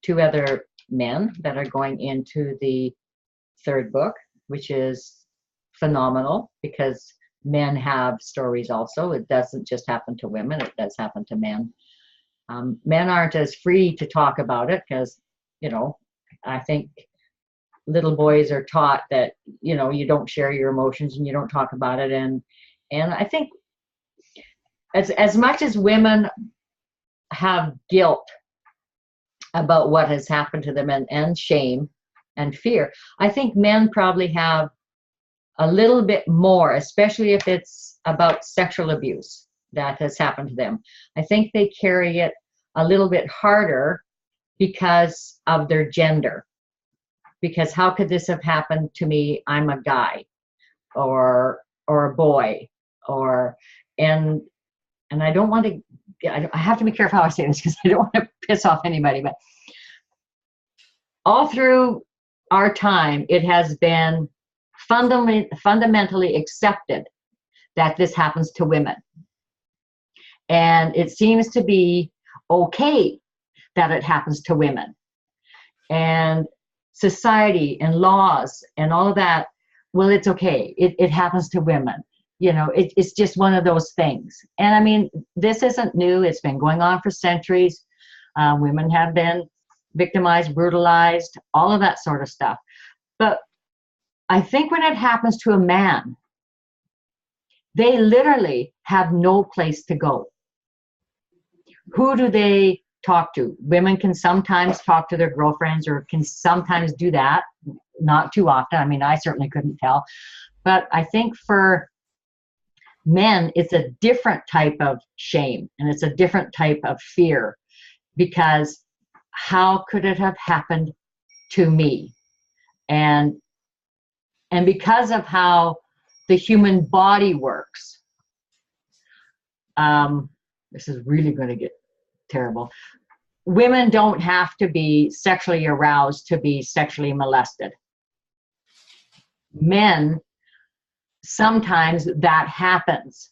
two other men that are going into the third book, which is phenomenal because men have stories also. It doesn't just happen to women, it does happen to men. Men aren't as free to talk about it because, I think little boys are taught that, you don't share your emotions and you don't talk about it. And I think as much as women have guilt about what has happened to them and shame and fear, I think men probably have a little bit more, especially if it's about sexual abuse that has happened to them. I think they carry it a little bit harder because of their gender. Because how could this have happened to me? I'm a guy or a boy, and I don't want to, I have to be careful how I say this because I don't want to piss off anybody, but all through our time, it has been fundamentally accepted that this happens to women. And it seems to be okay that it happens to women. And society and laws and all of that, well, it's okay. It happens to women. It's just one of those things. And I mean, this isn't new. It's been going on for centuries. Women have been victimized, brutalized, all of that sort of stuff. But I think when it happens to a man, they literally have no place to go. Who do they talk to? Women can sometimes talk to their girlfriends or can sometimes do that. Not too often. I mean, I certainly couldn't tell. But I think for men, it's a different type of shame and it's a different type of fear because how could it have happened to me? And because of how the human body works, this is really going to get terrible. Women don't have to be sexually aroused to be sexually molested. Men, sometimes that happens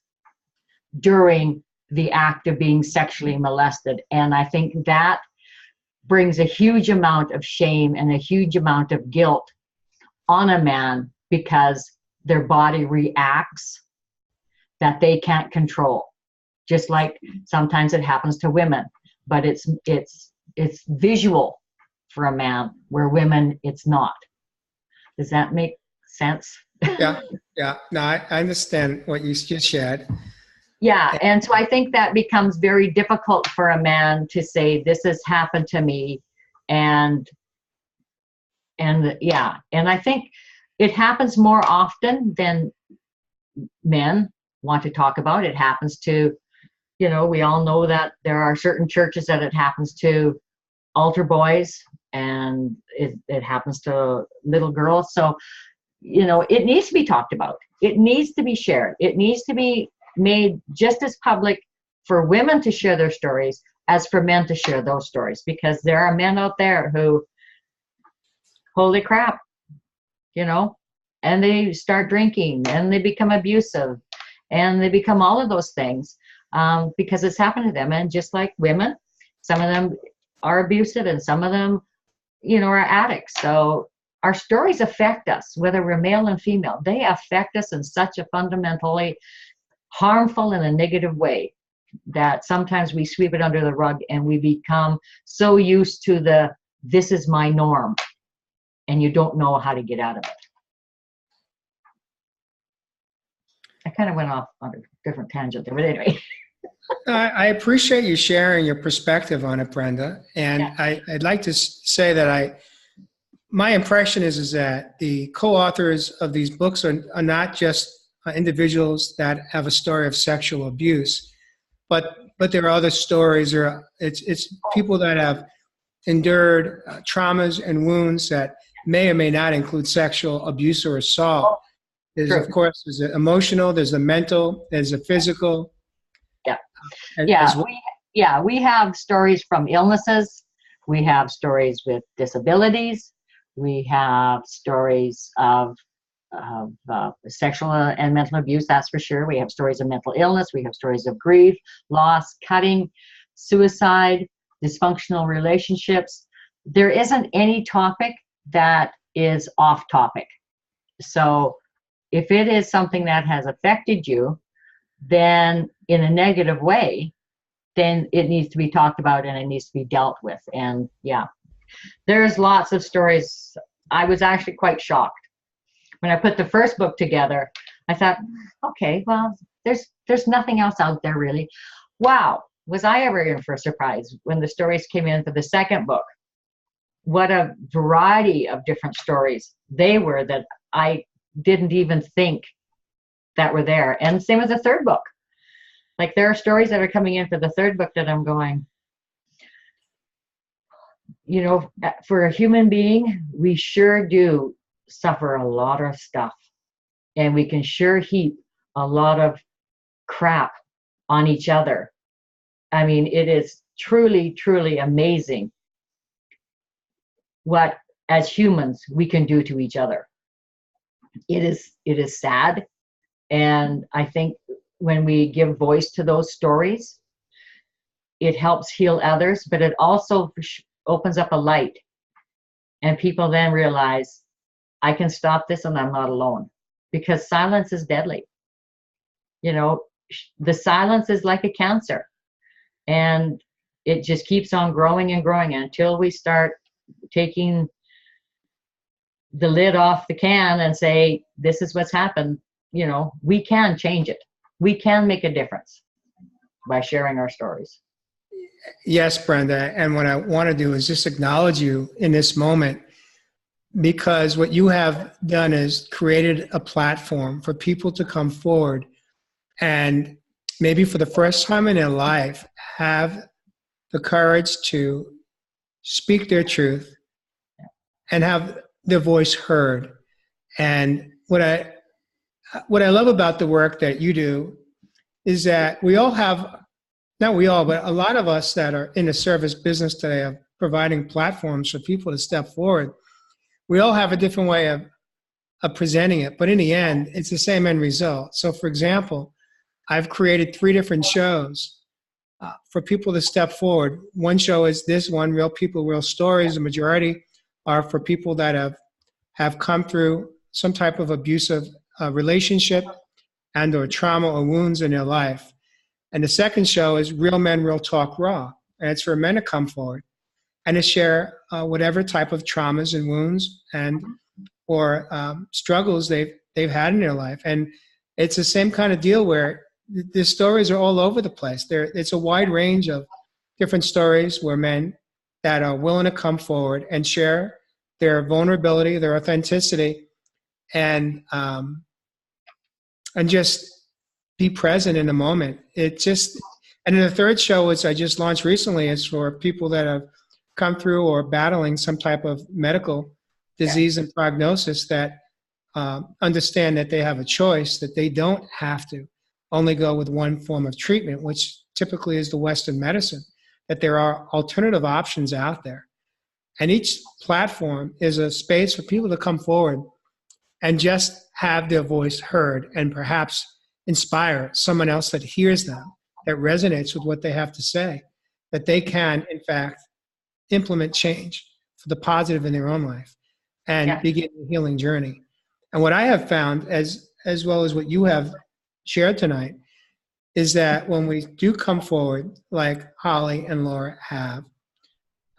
during the act of being sexually molested. And I think that brings a huge amount of shame and a huge amount of guilt on a man because their body reacts that they can't control. Just like sometimes it happens to women, but it's visual for a man, where women, it's not. Does that make sense? Yeah. No, I understand what you just shared. Yeah, and so I think that becomes very difficult for a man to say, this has happened to me, and I think it happens more often than men want to talk about. It happens to, we all know that there are certain churches that it happens to altar boys, and it happens to little girls. So, it needs to be talked about. It needs to be shared. It needs to be made just as public for women to share their stories as for men to share those stories, because there are men out there who, holy crap, and they start drinking and they become abusive and they become all of those things because it's happened to them. And just like women, some of them are abusive and some of them, are addicts. So our stories affect us, whether we're male and female. They affect us in such a fundamentally harmful in a negative way that sometimes we sweep it under the rug and we become so used to this is my norm, and you don't know how to get out of it. I kind of went off on a different tangent there, but anyway. I appreciate you sharing your perspective on it, Brenda. And yeah. I'd like to say that my impression is that the co-authors of these books are not just individuals that have a story of sexual abuse, but there are other stories, or it's people that have endured traumas and wounds that may or may not include sexual abuse or assault. There's, of course, there's the emotional, there's the mental, there's the physical. Yeah. We have stories from illnesses. We have stories with disabilities. We have stories of sexual and mental abuse, that's for sure. We have stories of mental illness. We have stories of grief, loss, cutting, suicide, dysfunctional relationships. There isn't any topic that is off topic. So if it is something that has affected you, then in a negative way, then it needs to be talked about and it needs to be dealt with. And yeah, there's lots of stories. I was actually quite shocked when I put the first book together. I thought, okay, well, there's nothing else out there really. Wow, was I ever in for a surprise when the stories came in for the second book? What a variety of different stories they were that I didn't even think that were there. And same with the third book. Like, there are stories that are coming in for the third book that I'm going, for a human being, we sure do suffer a lot of stuff, and we can sure heap a lot of crap on each other. I mean, it is truly, truly amazing what, as humans, we can do to each other. It is sad, and I think when we give voice to those stories, it helps heal others, but it also opens up a light, and people then realize, I can stop this and I'm not alone, because silence is deadly. The silence is like a cancer, and it just keeps on growing and growing until we start taking the lid off the can and say, this is what's happened. We can change it. We can make a difference by sharing our stories. Yes, Brenda. And what I want to do is just acknowledge you in this moment, because what you have done is created a platform for people to come forward and maybe for the first time in their life have the courage to speak their truth and have their voice heard. And what I love about the work that you do is that we all have not we all, but a lot of us that are in the service business today of providing platforms for people to step forward, we all have a different way of presenting it. But in the end, it's the same end result. So for example, I've created 3 different shows for people to step forward. One show is this one, Real People, Real Stories. The majority are for people that have come through some type of abusive relationship and or trauma or wounds in their life. And the second show is Real Men, Real Talk Raw. And it's for men to come forward and to share whatever type of traumas and wounds and or struggles they've had in their life. And it's the same kind of deal where the stories are all over the place. It's a wide range of different stories where men that are willing to come forward and share their vulnerability, their authenticity, and just be present in the moment. And then the third show, which I just launched recently, is for people that have come through or battling some type of medical disease and prognosis that understand that they have a choice, that they don't have to only go with one form of treatment, which typically is the Western medicine, that there are alternative options out there. And each platform is a space for people to come forward and just have their voice heard and perhaps inspire someone else that hears them, that resonates with what they have to say, that they can, in fact, implement change for the positive in their own life and begin the healing journey. And what I have found, as well as what you have shared tonight, is that when we do come forward, like Holly and Laura have,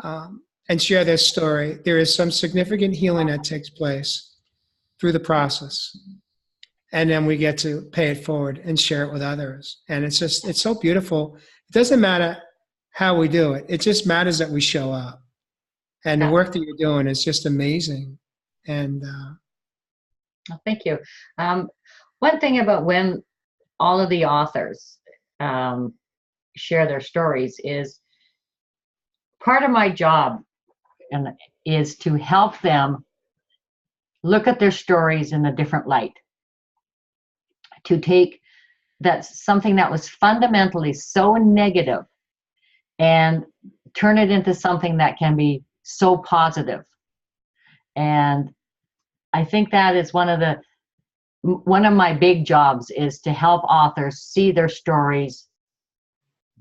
and share their story, there is some significant healing that takes place through the process. And then we get to pay it forward and share it with others. And it's so beautiful. It doesn't matter how we do it. It just matters that we show up. And the work that you're doing is just amazing. And well, thank you. One thing about when all of the authors share their stories is part of my job is to help them look at their stories in a different light, to take something that was fundamentally so negative and turn it into something that can be so positive. And I think that is one of my big jobs, is to help authors see their stories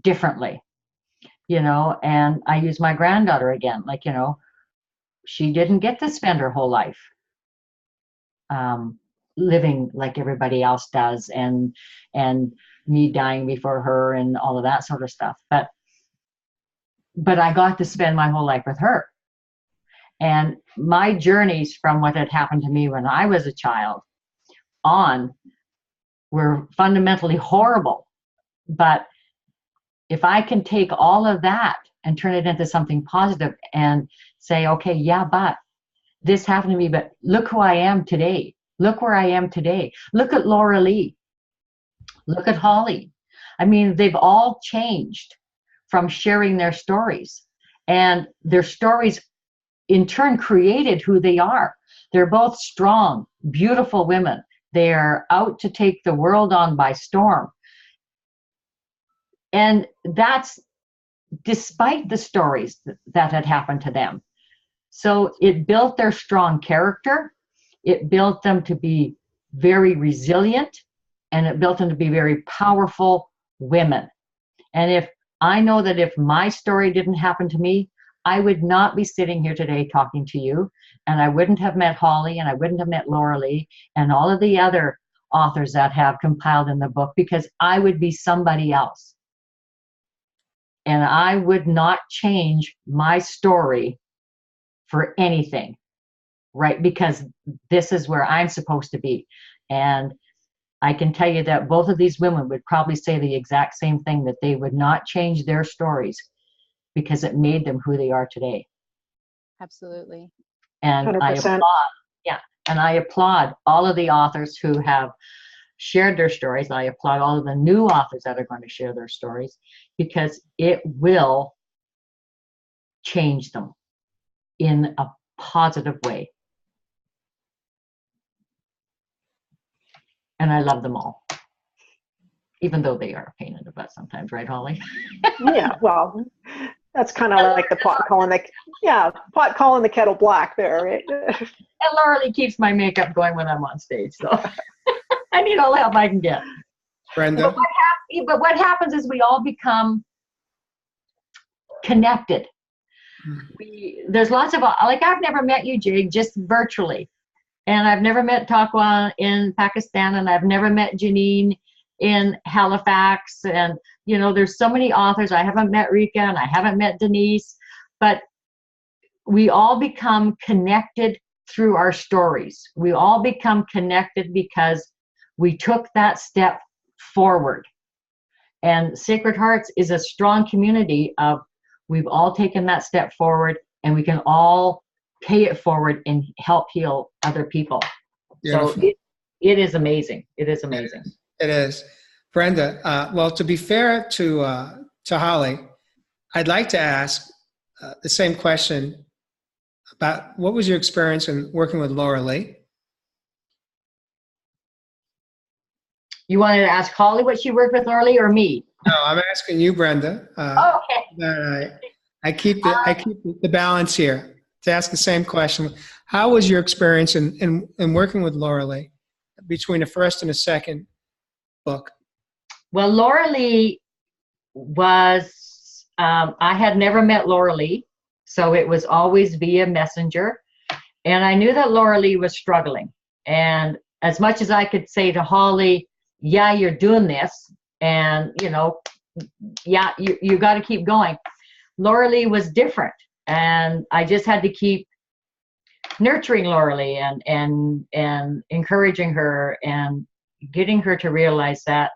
differently, and I use my granddaughter again, she didn't get to spend her whole life living like everybody else does, and me dying before her and all of that sort of stuff. But I got to spend my whole life with her. And my journeys from what had happened to me when I was a child on were fundamentally horrible. But if I can take all of that and turn it into something positive and say, okay, yeah, but this happened to me, but look who I am today. Look where I am today. Look at Laura Lee. Look at Holly. I mean, they've all changed from sharing their stories. And their stories in turn created who they are. They're both strong, beautiful women. They're out to take the world on by storm. And that's despite the stories that had happened to them. So it built their strong character. It built them to be very resilient, and it built them to be very powerful women. And I know that if my story didn't happen to me, I would not be sitting here today talking to you, and I wouldn't have met Holly, and I wouldn't have met Laura Lee and all of the other authors that have compiled in the book, because I would be somebody else. And I would not change my story for anything, right? Because this is where I'm supposed to be. And I can tell you that both of these women would probably say the exact same thing, that they would not change their stories because it made them who they are today. Absolutely. And 100%. I applaud all of the authors who have shared their stories. I applaud all of the new authors that are going to share their stories, because it will change them in a positive way. And I love them all. even though they are a pain in the butt sometimes, right, Holly? Yeah, well, that's kind of like the pot calling the kettle black there, right? And Laura Lee keeps my makeup going when I'm on stage, so I need all the help I can get. Brenda? But what happens is we all become connected. There's lots of, like, I've never met you, Jake, just virtually. And I've never met Taqwa in Pakistan, and I've never met Janine in Halifax. And, you know, there's so many authors. I haven't met Rika, and I haven't met Denise. But we all become connected through our stories. We all become connected because we took that step forward. And Sacred Hearts is a strong community of, we've all taken that step forward, and we can all pay it forward and help heal other people. Beautiful. So it is amazing. It is amazing. It is. Brenda, well, to be fair to Holly, I'd like to ask the same question about what was your experience in working with Laura Lee? You wanted to ask Holly what she worked with Laura Lee, or me? No, I'm asking you, Brenda. Okay. I keep the balance here to ask the same question. How was your experience in working with Laura Lee between the first and the second book? Well, Laura Lee was, I had never met Laura Lee, so it was always via messenger. And I knew that Laura Lee was struggling. And as much as I could say to Holly, yeah, you're doing this, and, you know, yeah, you got to keep going. Laura Lee was different. And I just had to keep nurturing Laura Lee and encouraging her and getting her to realize that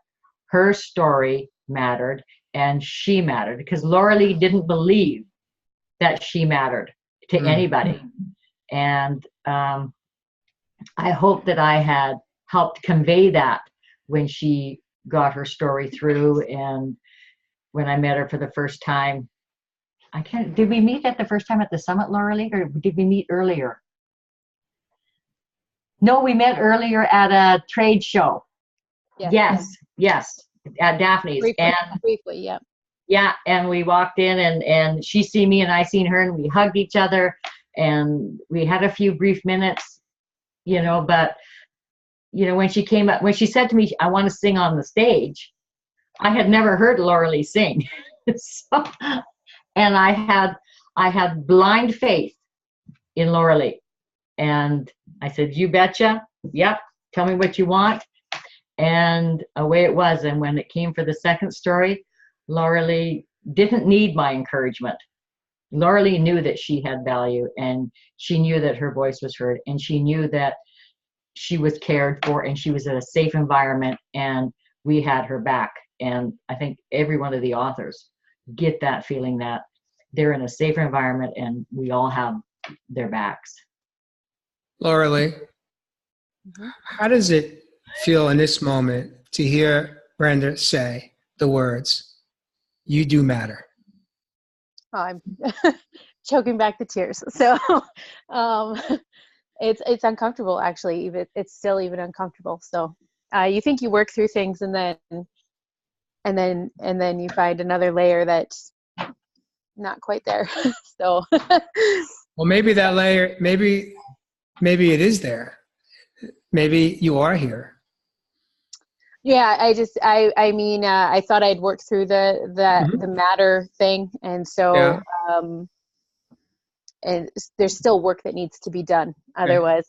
her story mattered and she mattered, because Laura Lee didn't believe that she mattered to anybody. And I hope that I had helped convey that when she got her story through. And when I met her for the first time, did we meet at the first time at the summit, Laura Lee, or did we meet earlier? No, we met earlier at a trade show. Yes, at Daphne's. Briefly, yeah. Yeah, and we walked in, and she seen me and I seen her, and we hugged each other, and we had a few brief minutes, you know. But, you know, when she came up, when she said to me, I want to sing on the stage, I had never heard Laura Lee sing. So, and I had blind faith in Laura Lee. And I said, you betcha. Yep. Tell me what you want. And away it was. And when it came for the second story, Laura Lee didn't need my encouragement. Laura Lee knew that she had value, and she knew that her voice was heard, and she knew that she was cared for, and she was in a safe environment, and we had her back. And I think every one of the authors get that feeling that they're in a safer environment and we all have their backs. Laura Lee, how does it feel in this moment to hear Brenda say the words, "You do matter"? Oh, I'm choking back the tears. So it's uncomfortable, actually. Even it's still even uncomfortable. So you think you work through things, and then you find another layer that's not quite there. So well, maybe that layer, maybe it is there. Maybe you are here. Yeah, I mean, I thought I'd worked through the matter thing, and so and there's still work that needs to be done. Otherwise,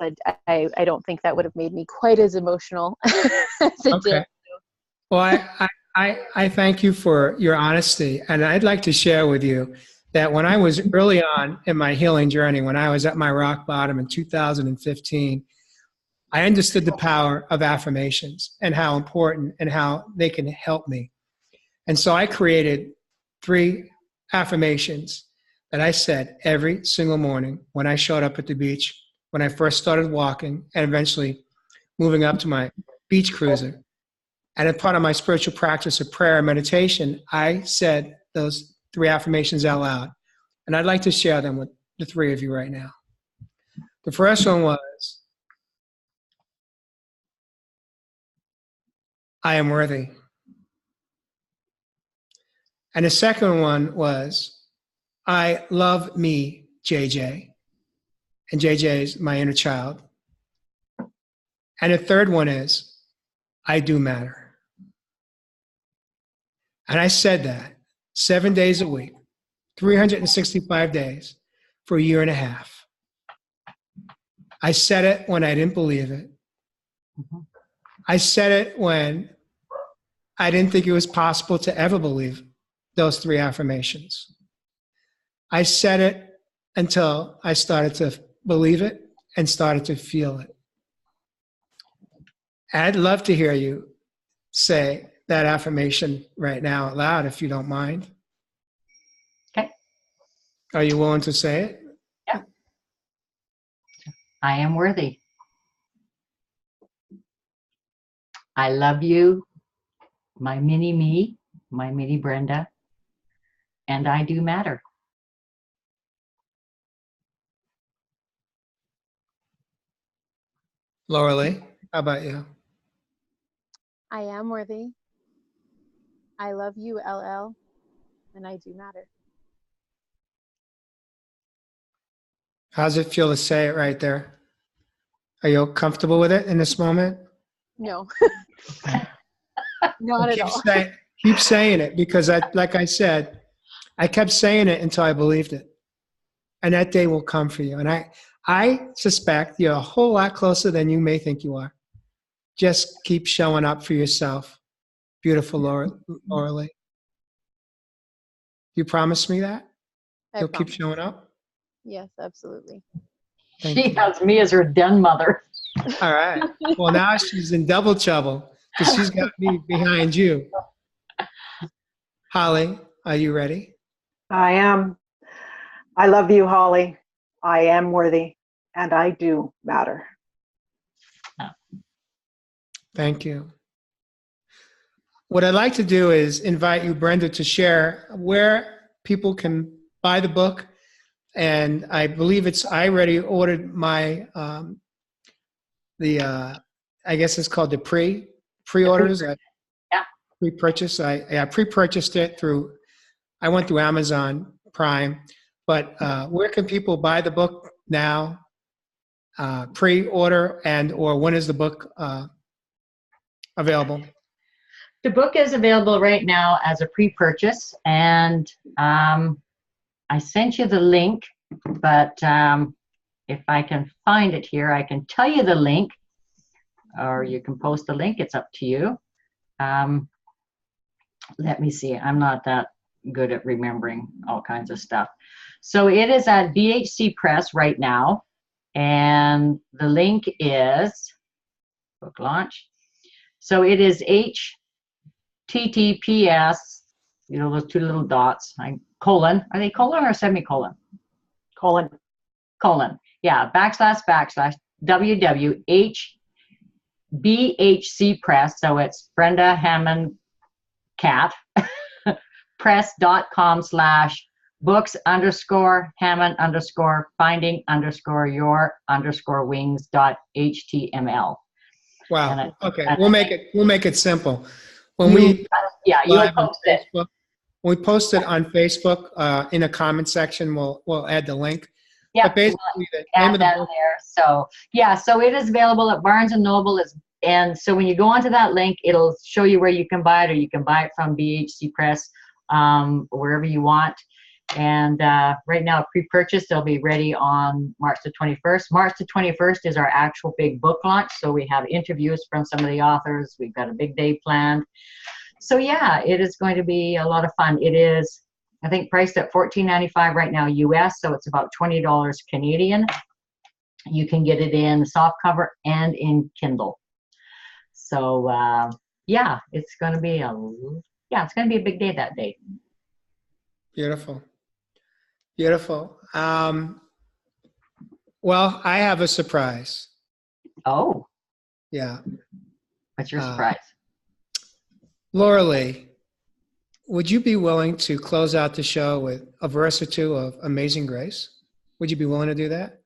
I don't think that would have made me quite as emotional as it did. Well, I thank you for your honesty, and I'd like to share with you that when I was early on in my healing journey, when I was at my rock bottom in 2015, I understood the power of affirmations and how important and how they can help me. And so I created 3 affirmations that I said every single morning when I showed up at the beach, when I first started walking, and eventually moving up to my beach cruiser. And as part of my spiritual practice of prayer and meditation, I said those 3 affirmations out loud. And I'd like to share them with the 3 of you right now. The first one was, I am worthy. And the second one was, I love me, JJ. And JJ is my inner child. And the third one is, I do matter. And I said that 7 days a week, 365 days for a year and a half. I said it when I didn't believe it. I said it when I didn't think it was possible to ever believe those 3 affirmations. I said it until I started to believe it and started to feel it. I'd love to hear you say that affirmation right now out loud, if you don't mind. Okay. Are you willing to say it? Yeah. I am worthy. I love you, my mini me, my mini Brenda, and I do matter. Laura Lee, how about you? I am worthy. I love you, LL, and I do matter. How does it feel to say it right there? Are you comfortable with it in this moment? No, not at all. Keep saying it, because like I said, I kept saying it until I believed it. And that day will come for you. And I suspect you're a whole lot closer than you may think you are. Just keep showing up for yourself. Beautiful Laura Lee. You promise me that? I You'll keep promise. showing up? Yes, absolutely. She has me as her den mother. All right. Well, now she's in double trouble because she's got me behind you. Holly, are you ready? I am. I love you, Holly. I am worthy, and I do matter. Thank you. What I'd like to do is invite you, Brenda, to share where people can buy the book. And I believe I already ordered my, I guess it's called the pre-orders. Yeah. Pre-purchase. I pre-purchased it I went through Amazon Prime. But where can people buy the book now, pre-order, or when is the book available? The book is available right now as a pre-purchase, and I sent you the link, but if I can find it here, I can tell you the link, or you can post the link. It's up to you. Let me see. I'm not that good at remembering all kinds of stuff. So it is at BHC Press right now, and the link is book launch. So it is HTTPS, those 2 little dots, colon. Are they colon or semicolon? Colon. Yeah, // WWHBHC Press. So it's Brenda Hammon Cat press.com/books_Hammon_finding_your_wings.html. Wow. Okay. We'll make it simple. When you'll post it. Facebook, when we post it on Facebook in the comment section, we'll add the link. Yeah, but basically the add name of the that book. there. So yeah, so it is available at Barnes and Noble. And so when you go onto that link, it'll show you where you can buy it, or you can buy it from BHC Press, wherever you want. And right now, pre-purchase, they'll be ready on March the 21st. March the 21st is our actual big book launch. So we have interviews from some of the authors. We've got a big day planned. So yeah, it is going to be a lot of fun. It is, I think, priced at $14.95 right now US, so it's about $20 Canadian. You can get it in softcover and in Kindle. So yeah, it's going to be a big day that day. Beautiful. Well, I have a surprise. Oh. Yeah. What's your surprise? Laura Lee, would you be willing to close out the show with a verse or 2 of Amazing Grace? Would you be willing to do that?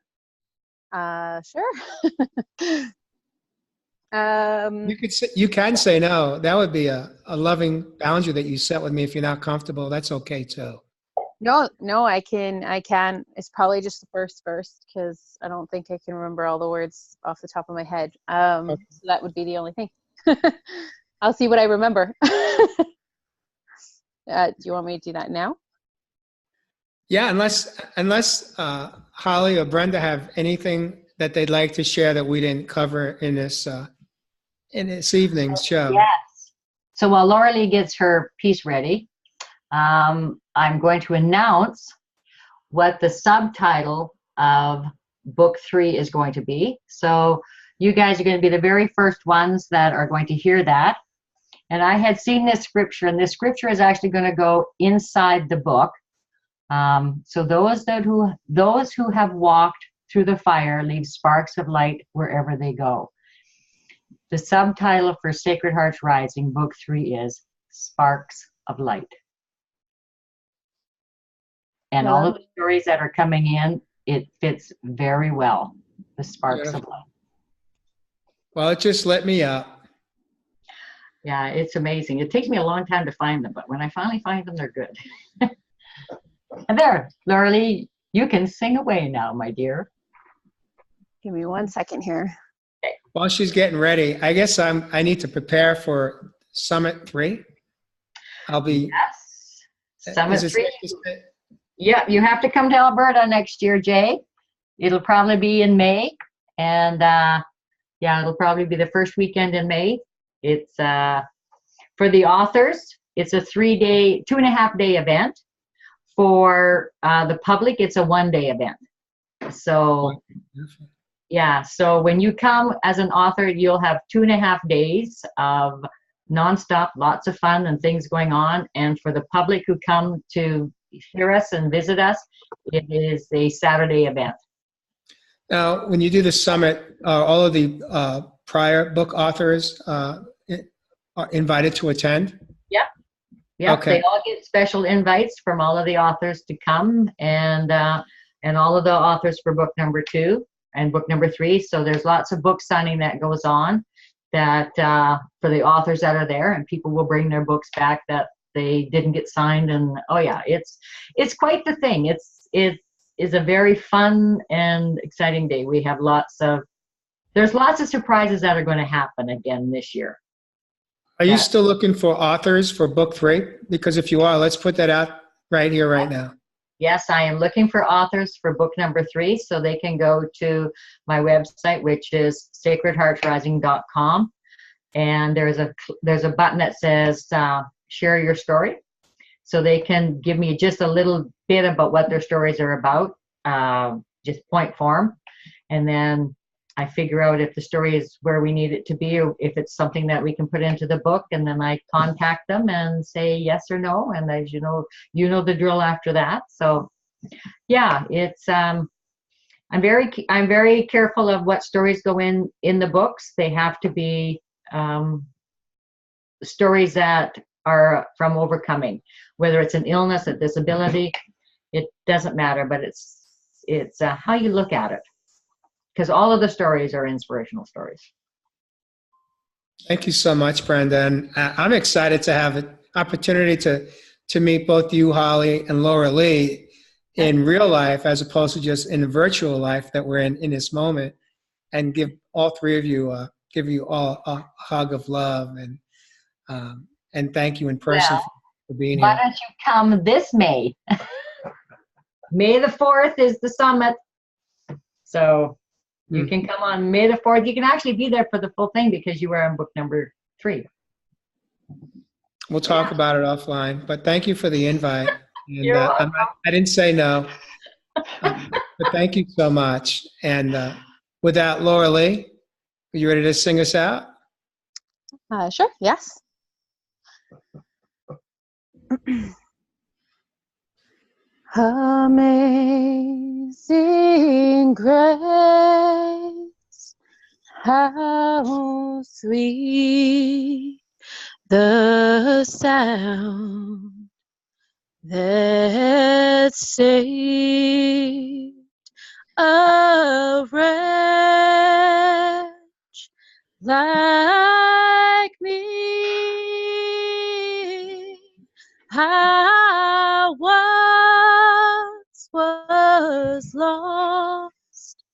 Sure. You can say no. That would be a loving boundary that you set with me. If you're not comfortable, that's okay too. No, I can. It's probably just the first verse because I don't think I can remember all the words off the top of my head. Okay. So that would be the only thing. I'll see what I remember. Do you want me to do that now? Yeah, unless Holly or Brenda have anything that they'd like to share that we didn't cover in this evening's show. Yes. So while Laura Lee gets her piece ready, I'm going to announce what the subtitle of book 3 is going to be. So you guys are going to be the very first ones that are going to hear that. And I had seen this scripture, and this scripture is actually going to go inside the book. So those who have walked through the fire leave sparks of light wherever they go. The subtitle for Sacred Hearts Rising, book 3 is Sparks of Light. And all of the stories that are coming in, it fits very well. The sparks of light. Well, it just lit me up. Yeah, it's amazing. It takes me a long time to find them, but when I finally find them, they're good. And there, Laura Lee, you can sing away now, my dear. Give me 1 second here. Okay. While she's getting ready, I guess I need to prepare for Summit 3. I'll be. Yes. Summit 3. Yeah, you have to come to Alberta next year, Jay. It'll probably be in May, and it'll probably be the first weekend in May. It's for the authors. It's a 2.5-day event. For the public, it's a 1-day event. So, yeah. So when you come as an author, you'll have 2.5 days of nonstop, lots of fun and things going on. And for the public who come to hear us and visit us, it is a Saturday event. Now, when you do the summit, all of the prior book authors are invited to attend? Yep. Yep. Okay. They all get special invites from all of the authors to come, and all of the authors for book number 2 and book number 3. So there's lots of book signing that goes on that for the authors that are there, and people will bring their books back that they didn't get signed. And oh yeah, it's quite the thing. It is a very fun and exciting day. We have there's lots of surprises that are going to happen again this year. Are you still looking for authors for book 3? Because if you are, let's put that out right here, right now. Yes, I am looking for authors for book number 3, so they can go to my website, which is sacredheartsrising.com, and there's a button that says share your story, so they can give me just a little bit about what their stories are about, just point form, and then I figure out if the story is where we need it to be, or if it's something that we can put into the book, and then I contact them and say yes or no. And as you know the drill after that. So yeah, it's I'm very careful of what stories go in the books. They have to be stories that are from overcoming, whether it's an illness, a disability, it doesn't matter, but it's how you look at it. Because all of the stories are inspirational stories. Thank you so much, Brenda. And I'm excited to have an opportunity to meet both you, Holly, and Laura Lee in real life, as opposed to just in the virtual life that we're in this moment, and give all three of you all a hug of love and thank you in person for being here. Why don't you come this May? May the 4th is the summit. So you can come on May the 4th. You can actually be there for the full thing because you were on book number 3. We'll talk about it offline, but thank you for the invite. And, I didn't say no, but thank you so much. And with that, Laura Lee, are you ready to sing us out? Sure, yes. Amazing grace, how sweet the sound that saved a wretch like me. I once was lost,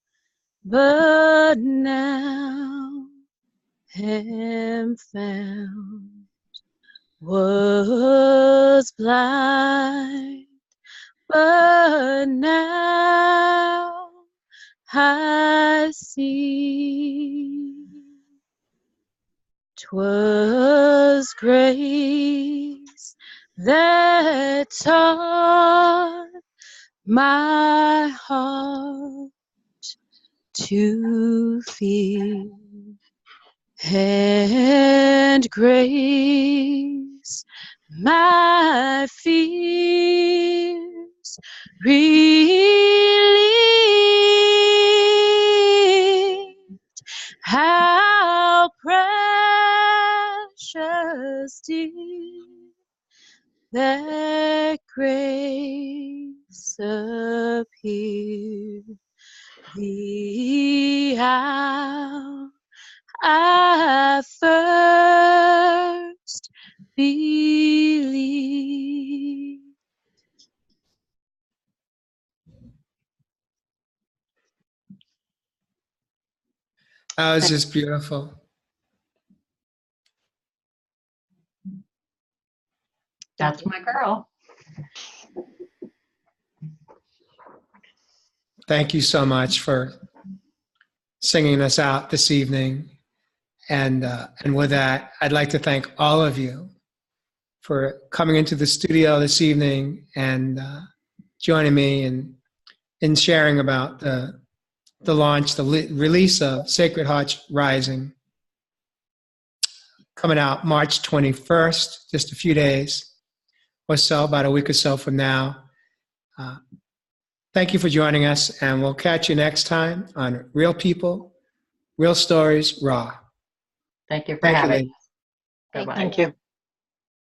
but now am found. Was blind, but now I see. 'Twas grace that taught my heart to feel, and grace my fears relieved. How precious dear that grace appeared the hour I first believed. That was just beautiful. That's my girl. Thank you so much for singing us out this evening. And with that, I'd like to thank all of you for coming into the studio this evening and joining me in sharing about the launch, the release of Sacred Hearts Rising, coming out March 21st, just a few days or so, about a week or so from now. Thank you for joining us, and we'll catch you next time on Real People, Real Stories, Raw. Thank you for having me. us. Bye-bye. Thank you.